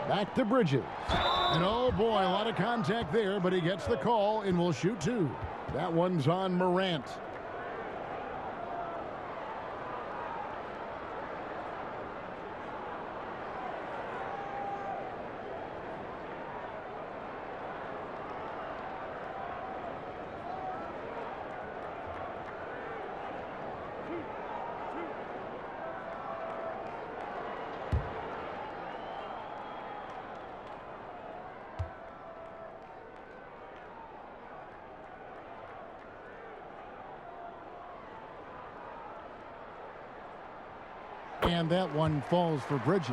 Back to Bridges. And oh boy, a lot of contact there, but he gets the call and will shoot 2. That one's on Morant. And that one falls for Bridges.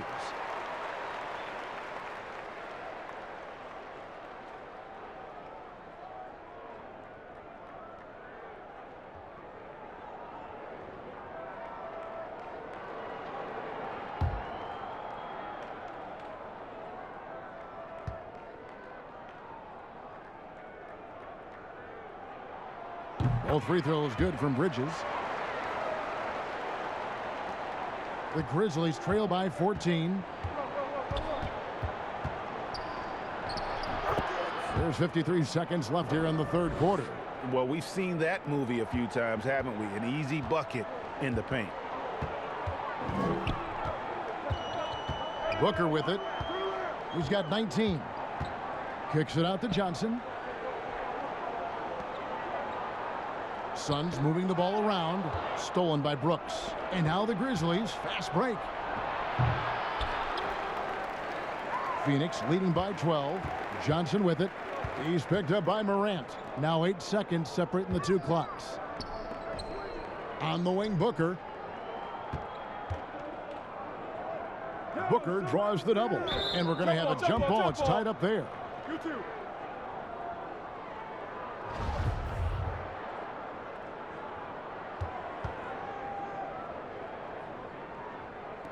Both free throws good from Bridges. The Grizzlies trail by 14. There's 53 seconds left here in the third quarter. Well, we've seen that movie a few times, haven't we? An easy bucket in the paint. Booker with it. He's got 19. Kicks it out to Johnson. Suns moving the ball around. Stolen by Brooks. And now the Grizzlies. Fast break. Phoenix leading by 12. Johnson with it. He's picked up by Morant. Now 8 seconds separating the 2 clocks. On the wing, Booker. Booker draws the double. And we're going to have a jump ball. It's tied up there. You too.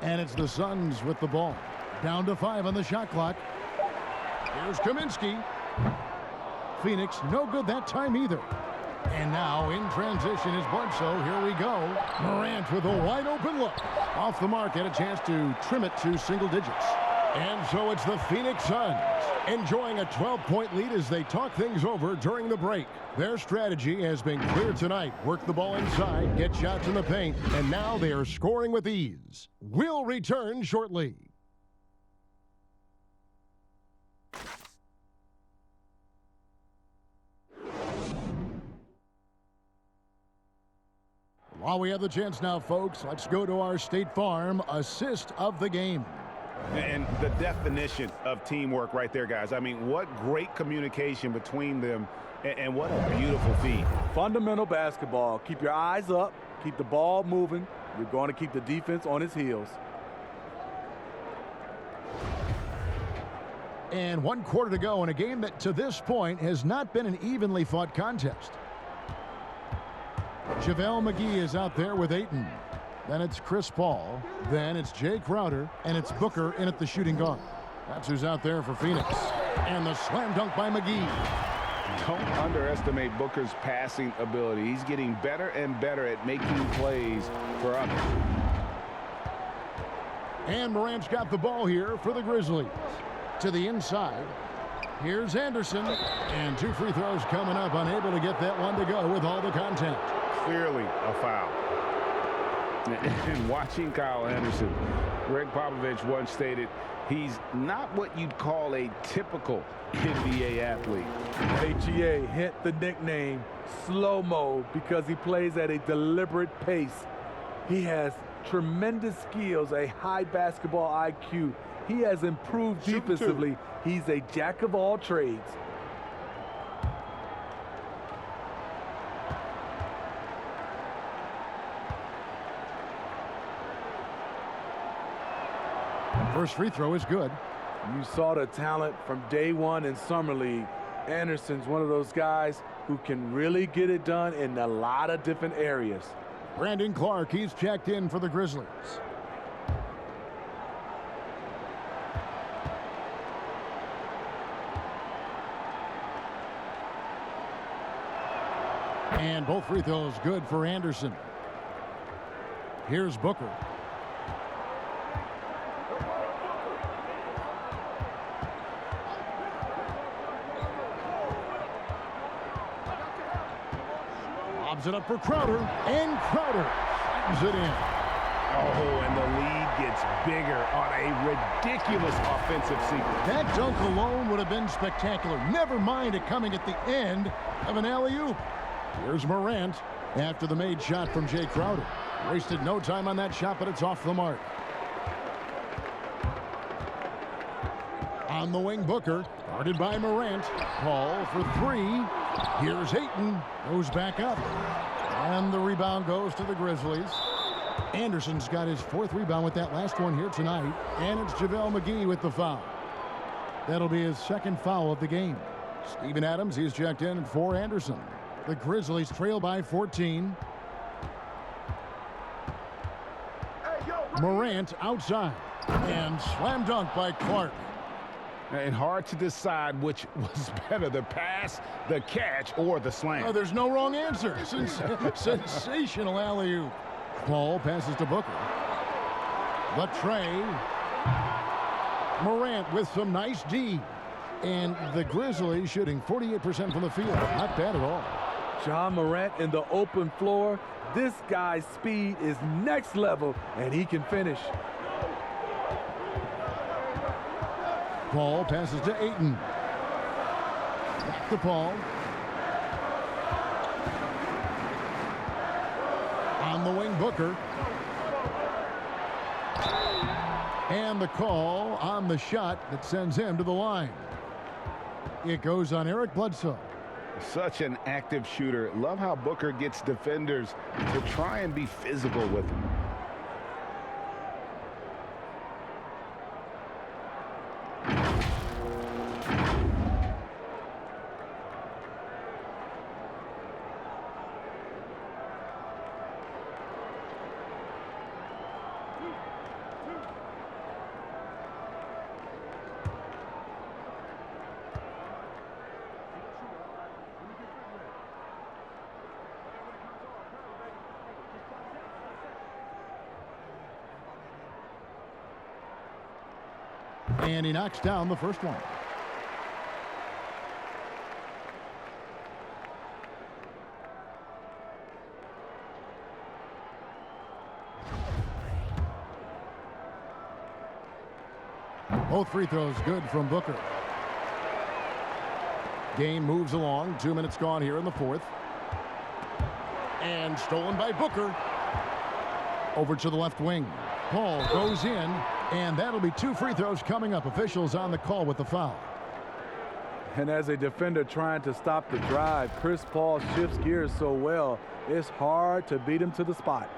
And it's the Suns with the ball. Down to 5 on the shot clock. Here's Kaminsky. Phoenix, no good that time either. And now in transition is Bledsoe. Here we go. Morant with a wide open look. Off the mark, had a chance to trim it to single digits. And so it's the Phoenix Suns enjoying a 12-point lead as they talk things over during the break. Their strategy has been clear tonight. Work the ball inside, get shots in the paint, and now they are scoring with ease. We'll return shortly. While we have the chance now, folks, let's go to our State Farm assist of the game. And the definition of teamwork right there, guys. I mean, what great communication between them, and what a beautiful feed. Fundamental basketball. Keep your eyes up. Keep the ball moving. You're going to keep the defense on its heels. And 1 quarter to go in a game that to this point has not been an evenly fought contest. JaVale McGee is out there with Ayton. Then it's Chris Paul. Then it's Jay Crowder. And it's Booker in at the shooting guard. That's who's out there for Phoenix. And the slam dunk by McGee. Don't underestimate Booker's passing ability. He's getting better and better at making plays for others. And Morant's got the ball here for the Grizzlies. To the inside. Here's Anderson. And 2 free throws coming up. Unable to get that one to go with all the contact. Clearly a foul. And watching Kyle Anderson, Greg Popovich once stated, he's not what you'd call a typical NBA athlete. HEA hint the nickname slow-mo because he plays at a deliberate pace. He has tremendous skills, a high basketball IQ. He has improved defensively. He's a jack of all trades. First free throw is good. You saw the talent from day one in Summer League. Anderson's one of those guys who can really get it done in a lot of different areas. Brandon Clark, he's checked in for the Grizzlies. And both free throws good for Anderson. Here's Booker. Lobs it up for Crowder, and Crowder slams it in. Oh, and the lead gets bigger on a ridiculous offensive sequence. That dunk alone would have been spectacular. Never mind it coming at the end of an alley-oop. Here's Morant after the made shot from Jay Crowder. Wasted no time on that shot, but it's off the mark. On the wing, Booker, guarded by Morant. Paul for 3. Here's Ayton, goes back up. And the rebound goes to the Grizzlies. Anderson's got his 4th rebound with that last one here tonight. And it's JaVale McGee with the foul. That'll be his 2nd foul of the game. Steven Adams, he's checked in for Anderson. The Grizzlies trail by 14. Morant outside. And slam dunk by Clark. And hard to decide which was better, the pass, the catch, or the slam. Oh, there's no wrong answer. Sensational alley-oop. Paul passes to Booker. The tray. Morant with some nice D. And the Grizzlies shooting 48% from the field. Not bad at all. John Morant in the open floor. This guy's speed is next level, and he can finish. Paul passes to Ayton. Back to Paul. On the wing, Booker. And the call on the shot that sends him to the line. It goes on Eric Bledsoe. Such an active shooter. Love how Booker gets defenders to try and be physical with him. And he knocks down the first one. Both free throws good from Booker. Game moves along. 2 minutes gone here in the 4th. And stolen by Booker. Over to the left wing. Paul goes in. And that'll be 2 free throws coming up. Officials on the call with the foul. And as a defender trying to stop the drive, Chris Paul shifts gears so well, it's hard to beat him to the spot.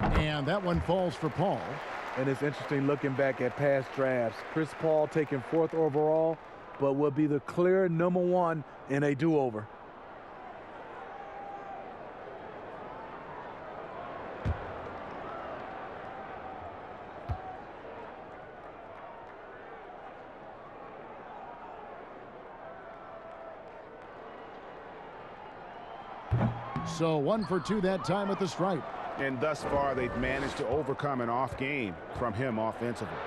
And that one falls for Paul. And it's interesting looking back at past drafts. Chris Paul taken 4th overall, but will be the clear #1 in a do-over. So 1 for 2 that time at the stripe. And thus far, they've managed to overcome an off game from him offensively.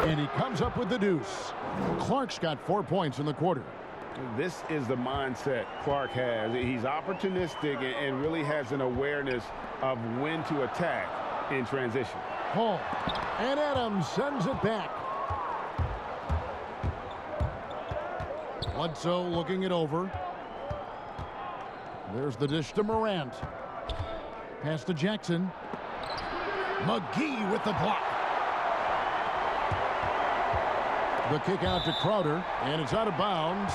And he comes up with the deuce. Clark's got 4 points in the quarter. This is the mindset Clark has. He's opportunistic and really has an awareness of when to attack in transition. Hall. And Adams sends it back. Bledsoe looking it over. There's the dish to Morant. Pass to Jackson. McGee with the block. The kick out to Crowder, and it's out of bounds.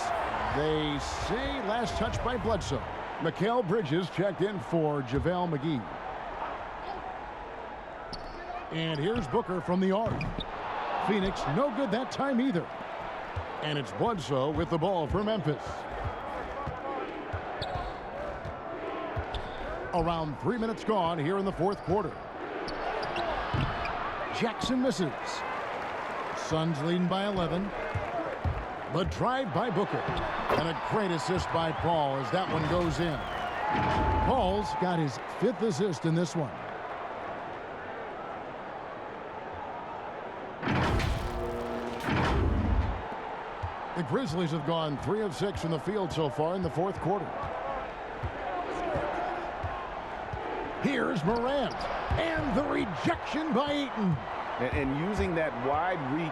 They say last touch by Bledsoe. Mikal Bridges checked in for JaVale McGee. And here's Booker from the arc. Phoenix no good that time either. And it's Bledsoe with the ball for Memphis. Around 3 minutes gone here in the 4th quarter. Jackson misses. Suns leading by 11. The drive by Booker. And a great assist by Paul as that one goes in. Paul's got his 5th assist in this one. The Grizzlies have gone 3 of 6 from the field so far in the 4th quarter. Here's Morant, and the rejection by Ayton. And using that wide reach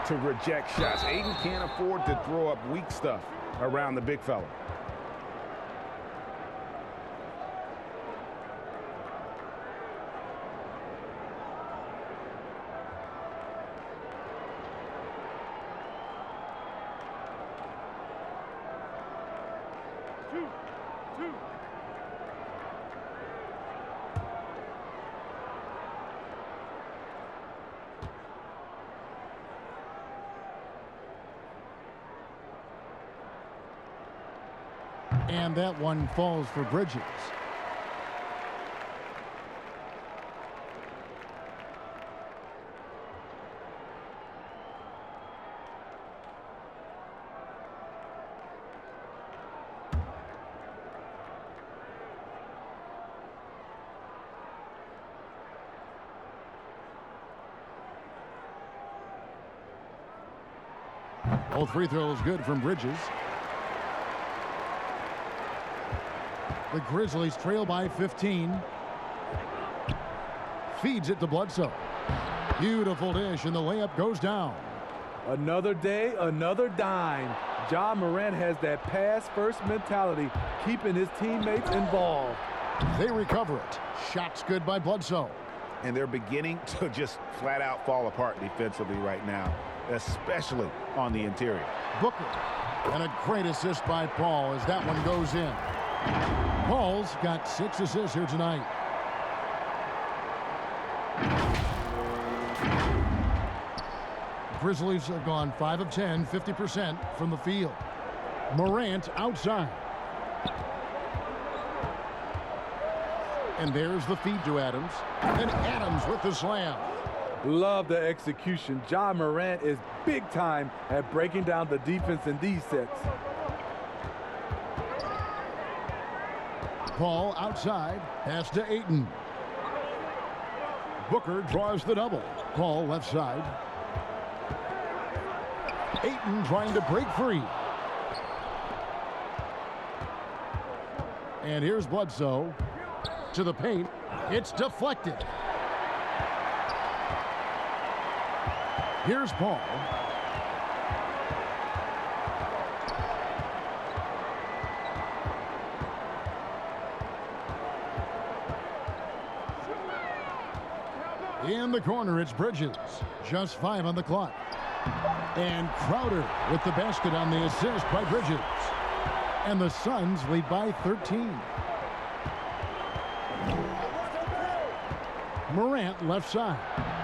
to reject shots. Ayton can't afford to throw up weak stuff around the big fella. And that one falls for Bridges. Both free throws good from Bridges. The Grizzlies trail by 15. Feeds it to Bledsoe. Beautiful dish, and the layup goes down. Another day, another dime. Ja Morant has that pass-first mentality, keeping his teammates involved. They recover it. Shots good by Bledsoe. And they're beginning to just flat out fall apart defensively right now, especially on the interior. Booker. And a great assist by Paul as that one goes in. Paul's got 6 assists here tonight. Grizzlies have gone 5 of 10, 50% from the field. Morant outside. And there's the feed to Adams. And Adams with the slam. Love the execution. Ja Morant is big time at breaking down the defense in these sets. Paul outside, pass to Ayton. Booker draws the double. Paul left side. Ayton trying to break free. And here's Bledsoe to the paint. It's deflected. Here's Paul. In the corner, it's Bridges. Just 5 on the clock. And Crowder with the basket on the assist by Bridges. And the Suns lead by 13. Morant left side.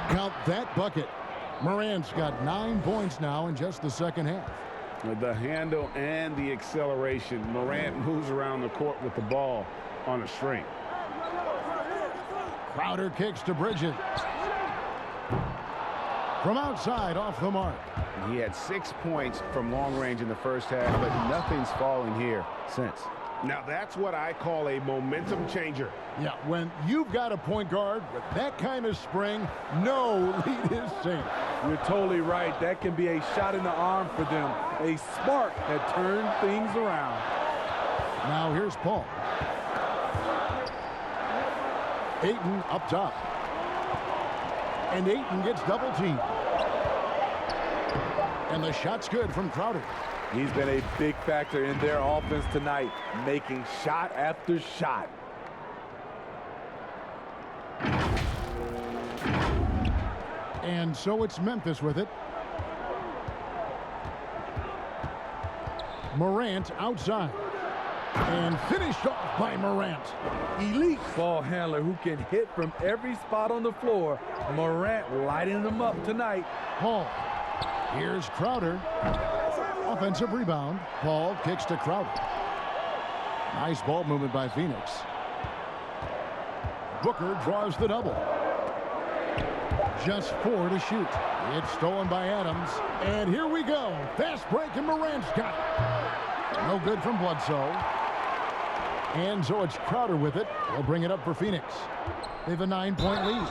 Count that bucket. Morant's got 9 points now in just the second half. The handle and the acceleration. Morant moves around the court with the ball on a string. Crowder kicks to Bridges. From outside, off the mark. He had 6 points from long range in the first half, but nothing's fallen here since. Now that's what I call a momentum changer. Yeah, when you've got a point guard with that kind of spring, no lead is safe. You're totally right. That can be a shot in the arm for them. A spark that turned things around. Now here's Paul. Ayton up top. And Ayton gets double teamed. And the shot's good from Crowder. He's been a big factor in their offense tonight, making shot after shot. And so it's Memphis with it. Morant outside. And finished off by Morant. Elite ball handler who can hit from every spot on the floor. Morant lighting them up tonight. Paul. Here's Crowder. Offensive rebound. Paul kicks to Crowder. Nice ball movement by Phoenix. Booker draws the double. Just 4 to shoot. It's stolen by Adams. And here we go. Fast break, and Morant's got it. No good from Bledsoe. And so it's Crowder with it. They'll bring it up for Phoenix. They have a 9-point lead.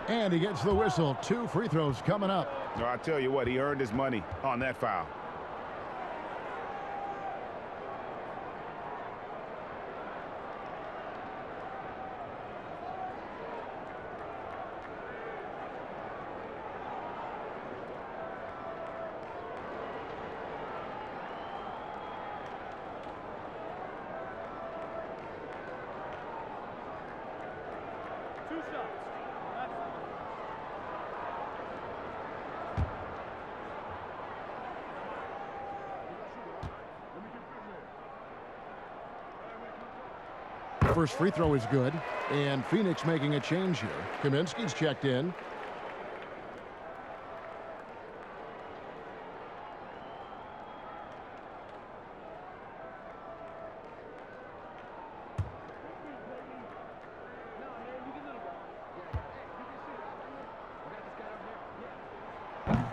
And he gets the whistle. 2 free throws coming up. No, I tell you what, he earned his money on that foul. First free throw is good, and Phoenix making a change here. Kaminsky's checked in.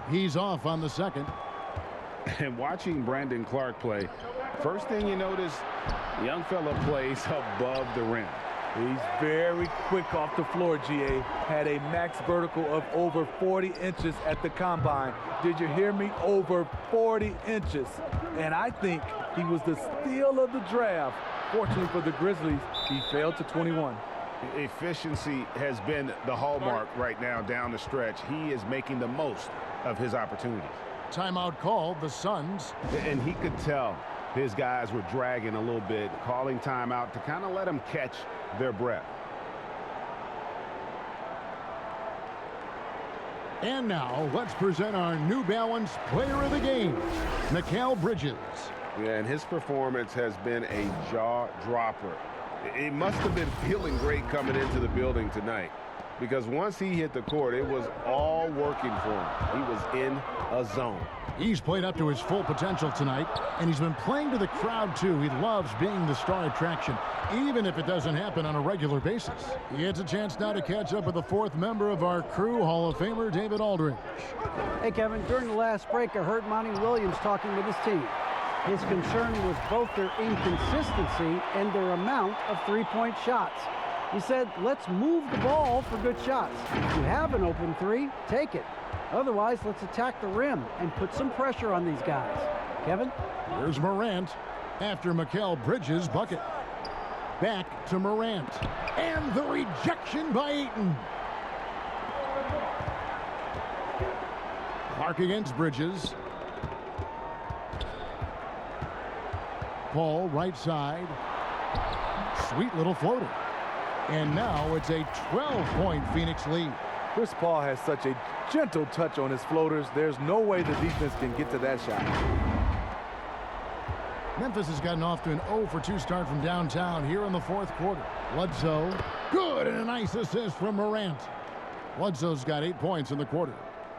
He's off on the second. And watching Brandon Clark play, first thing you notice, the young fella plays above the rim. He's very quick off the floor, GA. Had a max vertical of over 40 inches at the combine. Did you hear me? Over 40 inches. And I think he was the steal of the draft. Fortunately for the Grizzlies, he failed to 21. Efficiency has been the hallmark right now down the stretch. He is making the most of his opportunities. Timeout called, the Suns. And he could tell his guys were dragging a little bit, calling timeout to kind of let them catch their breath. And now, let's present our New Balance Player of the Game, Mikal Bridges. Yeah, and his performance has been a jaw-dropper. It must have been feeling great coming into the building tonight, because once he hit the court, it was all working for him. He was in a zone. He's played up to his full potential tonight, and he's been playing to the crowd, too. He loves being the star attraction, even if it doesn't happen on a regular basis. He gets a chance now to catch up with the 4th member of our crew, Hall of Famer David Aldridge. Hey, Kevin, during the last break, I heard Monty Williams talking with his team. His concern was both their inconsistency and their amount of three-point shots. He said, let's move the ball for good shots. If you have an open three, take it. Otherwise, let's attack the rim and put some pressure on these guys. Kevin? Here's Morant after Mikal Bridges' bucket. Back to Morant. And the rejection by Ayton. Clark against Bridges. Paul right side. Sweet little floater. And now it's a 12-point Phoenix lead. Chris Paul has such a gentle touch on his floaters. There's no way the defense can get to that shot. Memphis has gotten off to an 0-for-2 start from downtown here in the 4th quarter. Bledsoe, good, and a nice assist from Morant. Bledsoe's got 8 points in the quarter.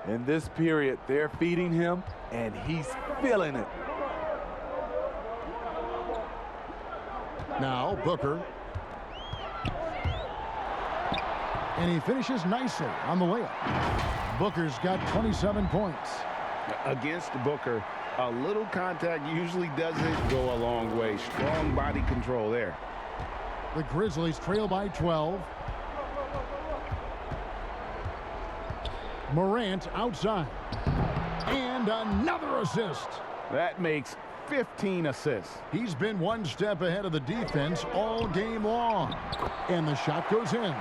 In this period, they're feeding him, and he's feeling it. Now Booker. And he finishes nicely on the layup. Booker's got 27 points. Against Booker, a little contact usually doesn't go a long way. Strong body control there. The Grizzlies trail by 12. Morant outside. And another assist. That makes 15 assists. He's been one step ahead of the defense all game long. And the shot goes in.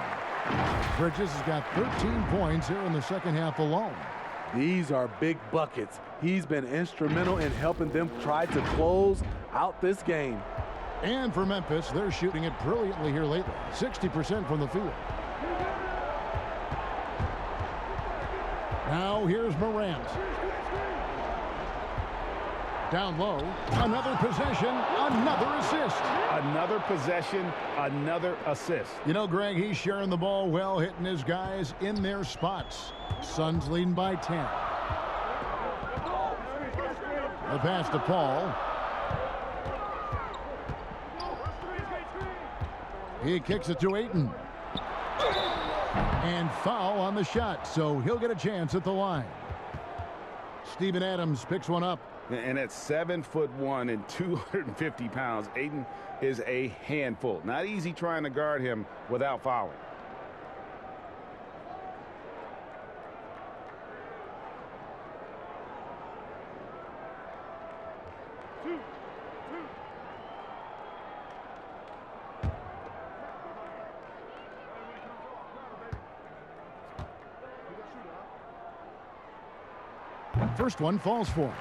Bridges has got 13 points here in the second half alone. These are big buckets. He's been instrumental in helping them try to close out this game. And for Memphis, they're shooting it brilliantly here lately. 60% from the field. Now here's Morant. Down low. Another possession, another assist. Another possession, another assist. You know, Greg, he's sharing the ball well, hitting his guys in their spots. Suns leading by 10. The pass to Paul. He kicks it to Ayton. And foul on the shot, so he'll get a chance at the line. Steven Adams picks one up. And at 7'1" and 250 pounds, Ayton is a handful. Not easy trying to guard him without fouling. First one falls for him.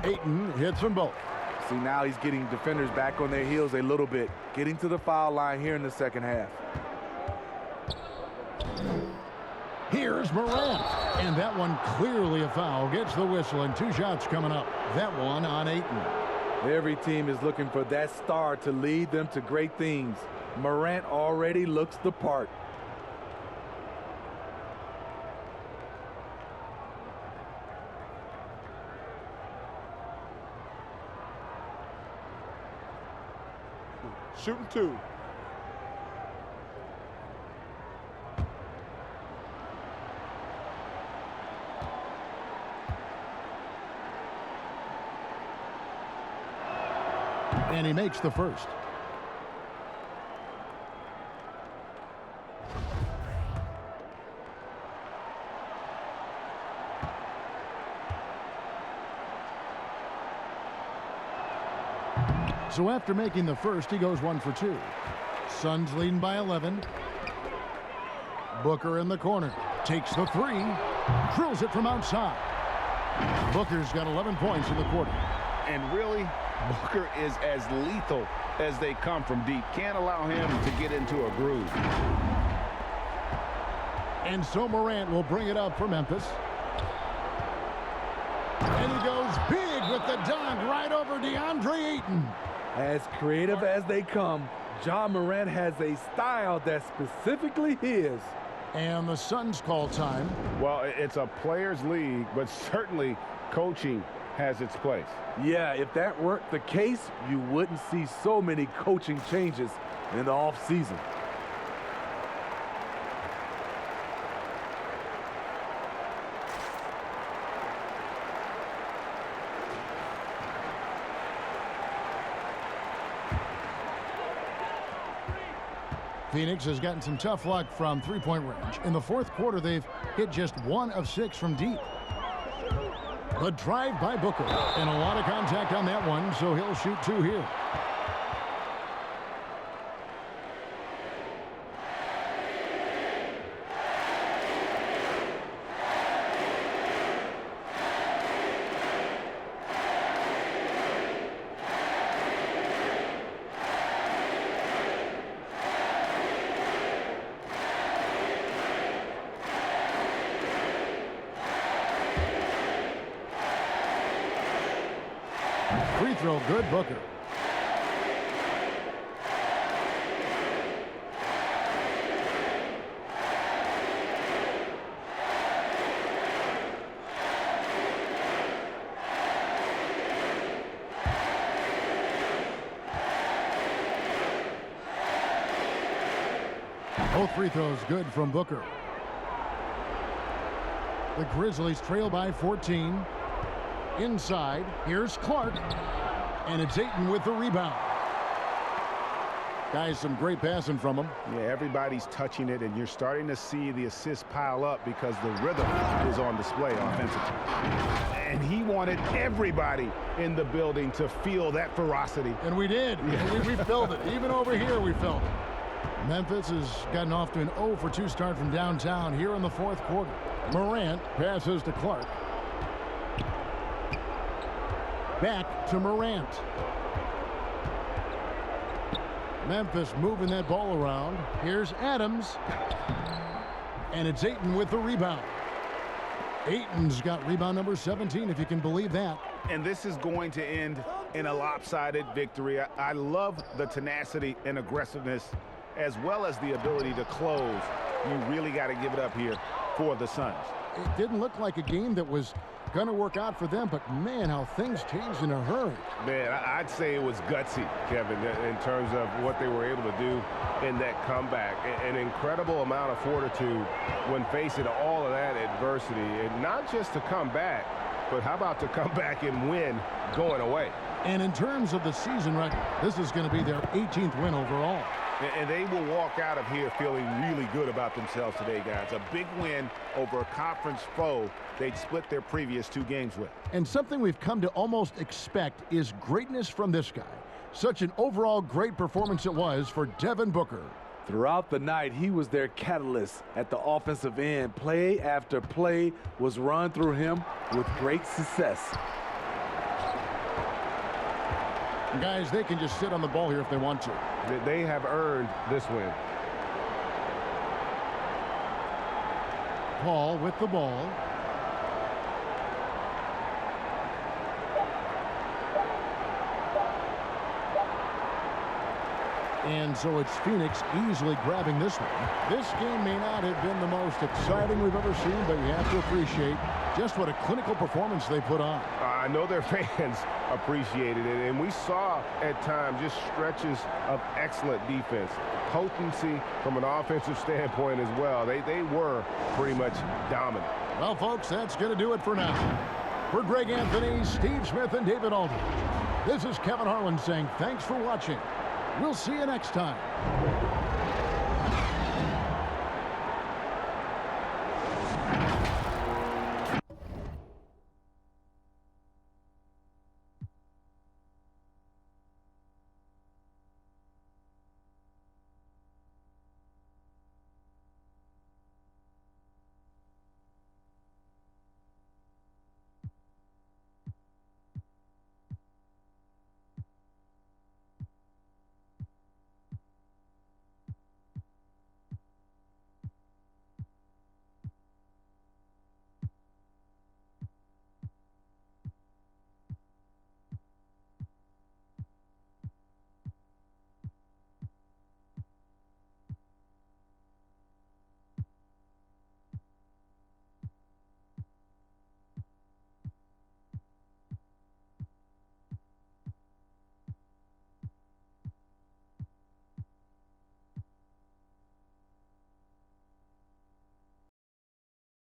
Ayton hits them both. See, now he's getting defenders back on their heels a little bit, getting to the foul line here in the second half. Here's Morant, and that one clearly a foul. Gets the whistle, and 2 shots coming up. That one on Ayton. Every team is looking for that star to lead them to great things. Morant already looks the part. Shooting 2. And he makes the first. So after making the first, he goes 1 for 2. Suns leading by 11. Booker in the corner. Takes the 3. Drills it from outside. Booker's got 11 points in the quarter. And really, Booker is as lethal as they come from deep. Can't allow him to get into a groove. And so Morant will bring it up for Memphis. And he goes big with the dunk right over DeAndre Ayton. As creative as they come, Ja Morant has a style that's specifically his. And the Suns call time. Well, it's a players' league, but certainly coaching has its place. Yeah, if that weren't the case, you wouldn't see so many coaching changes in the offseason. Phoenix has gotten some tough luck from three-point range. In the fourth quarter, they've hit just 1 of 6 from deep. The drive by Booker, and a lot of contact on that one, so he'll shoot 2 here. Free throw good, Booker. Both free throws good from Booker. The Grizzlies trail by 14. Inside, here's Clark. And it's Ayton with the rebound. Guys, some great passing from him. Yeah, everybody's touching it, and you're starting to see the assists pile up because the rhythm is on display offensively. And he wanted everybody in the building to feel that ferocity. And we did. Yeah. We felt it. Even over here, we felt it. Memphis has gotten off to an 0 for 2 start from downtown here in the fourth quarter. Morant passes to Clark. Back to Morant. Memphis moving that ball around. Here's Adams. And it's Ayton with the rebound. Ayton's got rebound number 17, if you can believe that. And this is going to end in a lopsided victory. I love the tenacity and aggressiveness, as well as the ability to close. You really got to give it up here for the Suns. It didn't look like a game that was going to work out for them, but man, how things changed in a hurry. Man, I'd say it was gutsy, Kevin, in terms of what they were able to do in that comeback. An incredible amount of fortitude when facing all of that adversity, and not just to come back, but how about to come back and win going away? And in terms of the season record, this is going to be their 18th win overall. And they will walk out of here feeling really good about themselves today, guys. A big win over a conference foe they'd split their previous 2 games with. And something we've come to almost expect is greatness from this guy. Such an overall great performance it was for Devin Booker. Throughout the night, he was their catalyst at the offensive end. Play after play was run through him with great success. Guys, they can just sit on the ball here if they want to. They have earned this win. Paul with the ball. And so it's Phoenix easily grabbing this one. This game may not have been the most exciting we've ever seen, but you have to appreciate just what a clinical performance they put on. I know their fans appreciated it, and we saw at times just stretches of excellent defense. Potency from an offensive standpoint as well. They were pretty much dominant. Well, folks, that's going to do it for now. For Greg Anthony, Steve Smith, and David Aldridge, this is Kevin Harlan saying thanks for watching. We'll see you next time.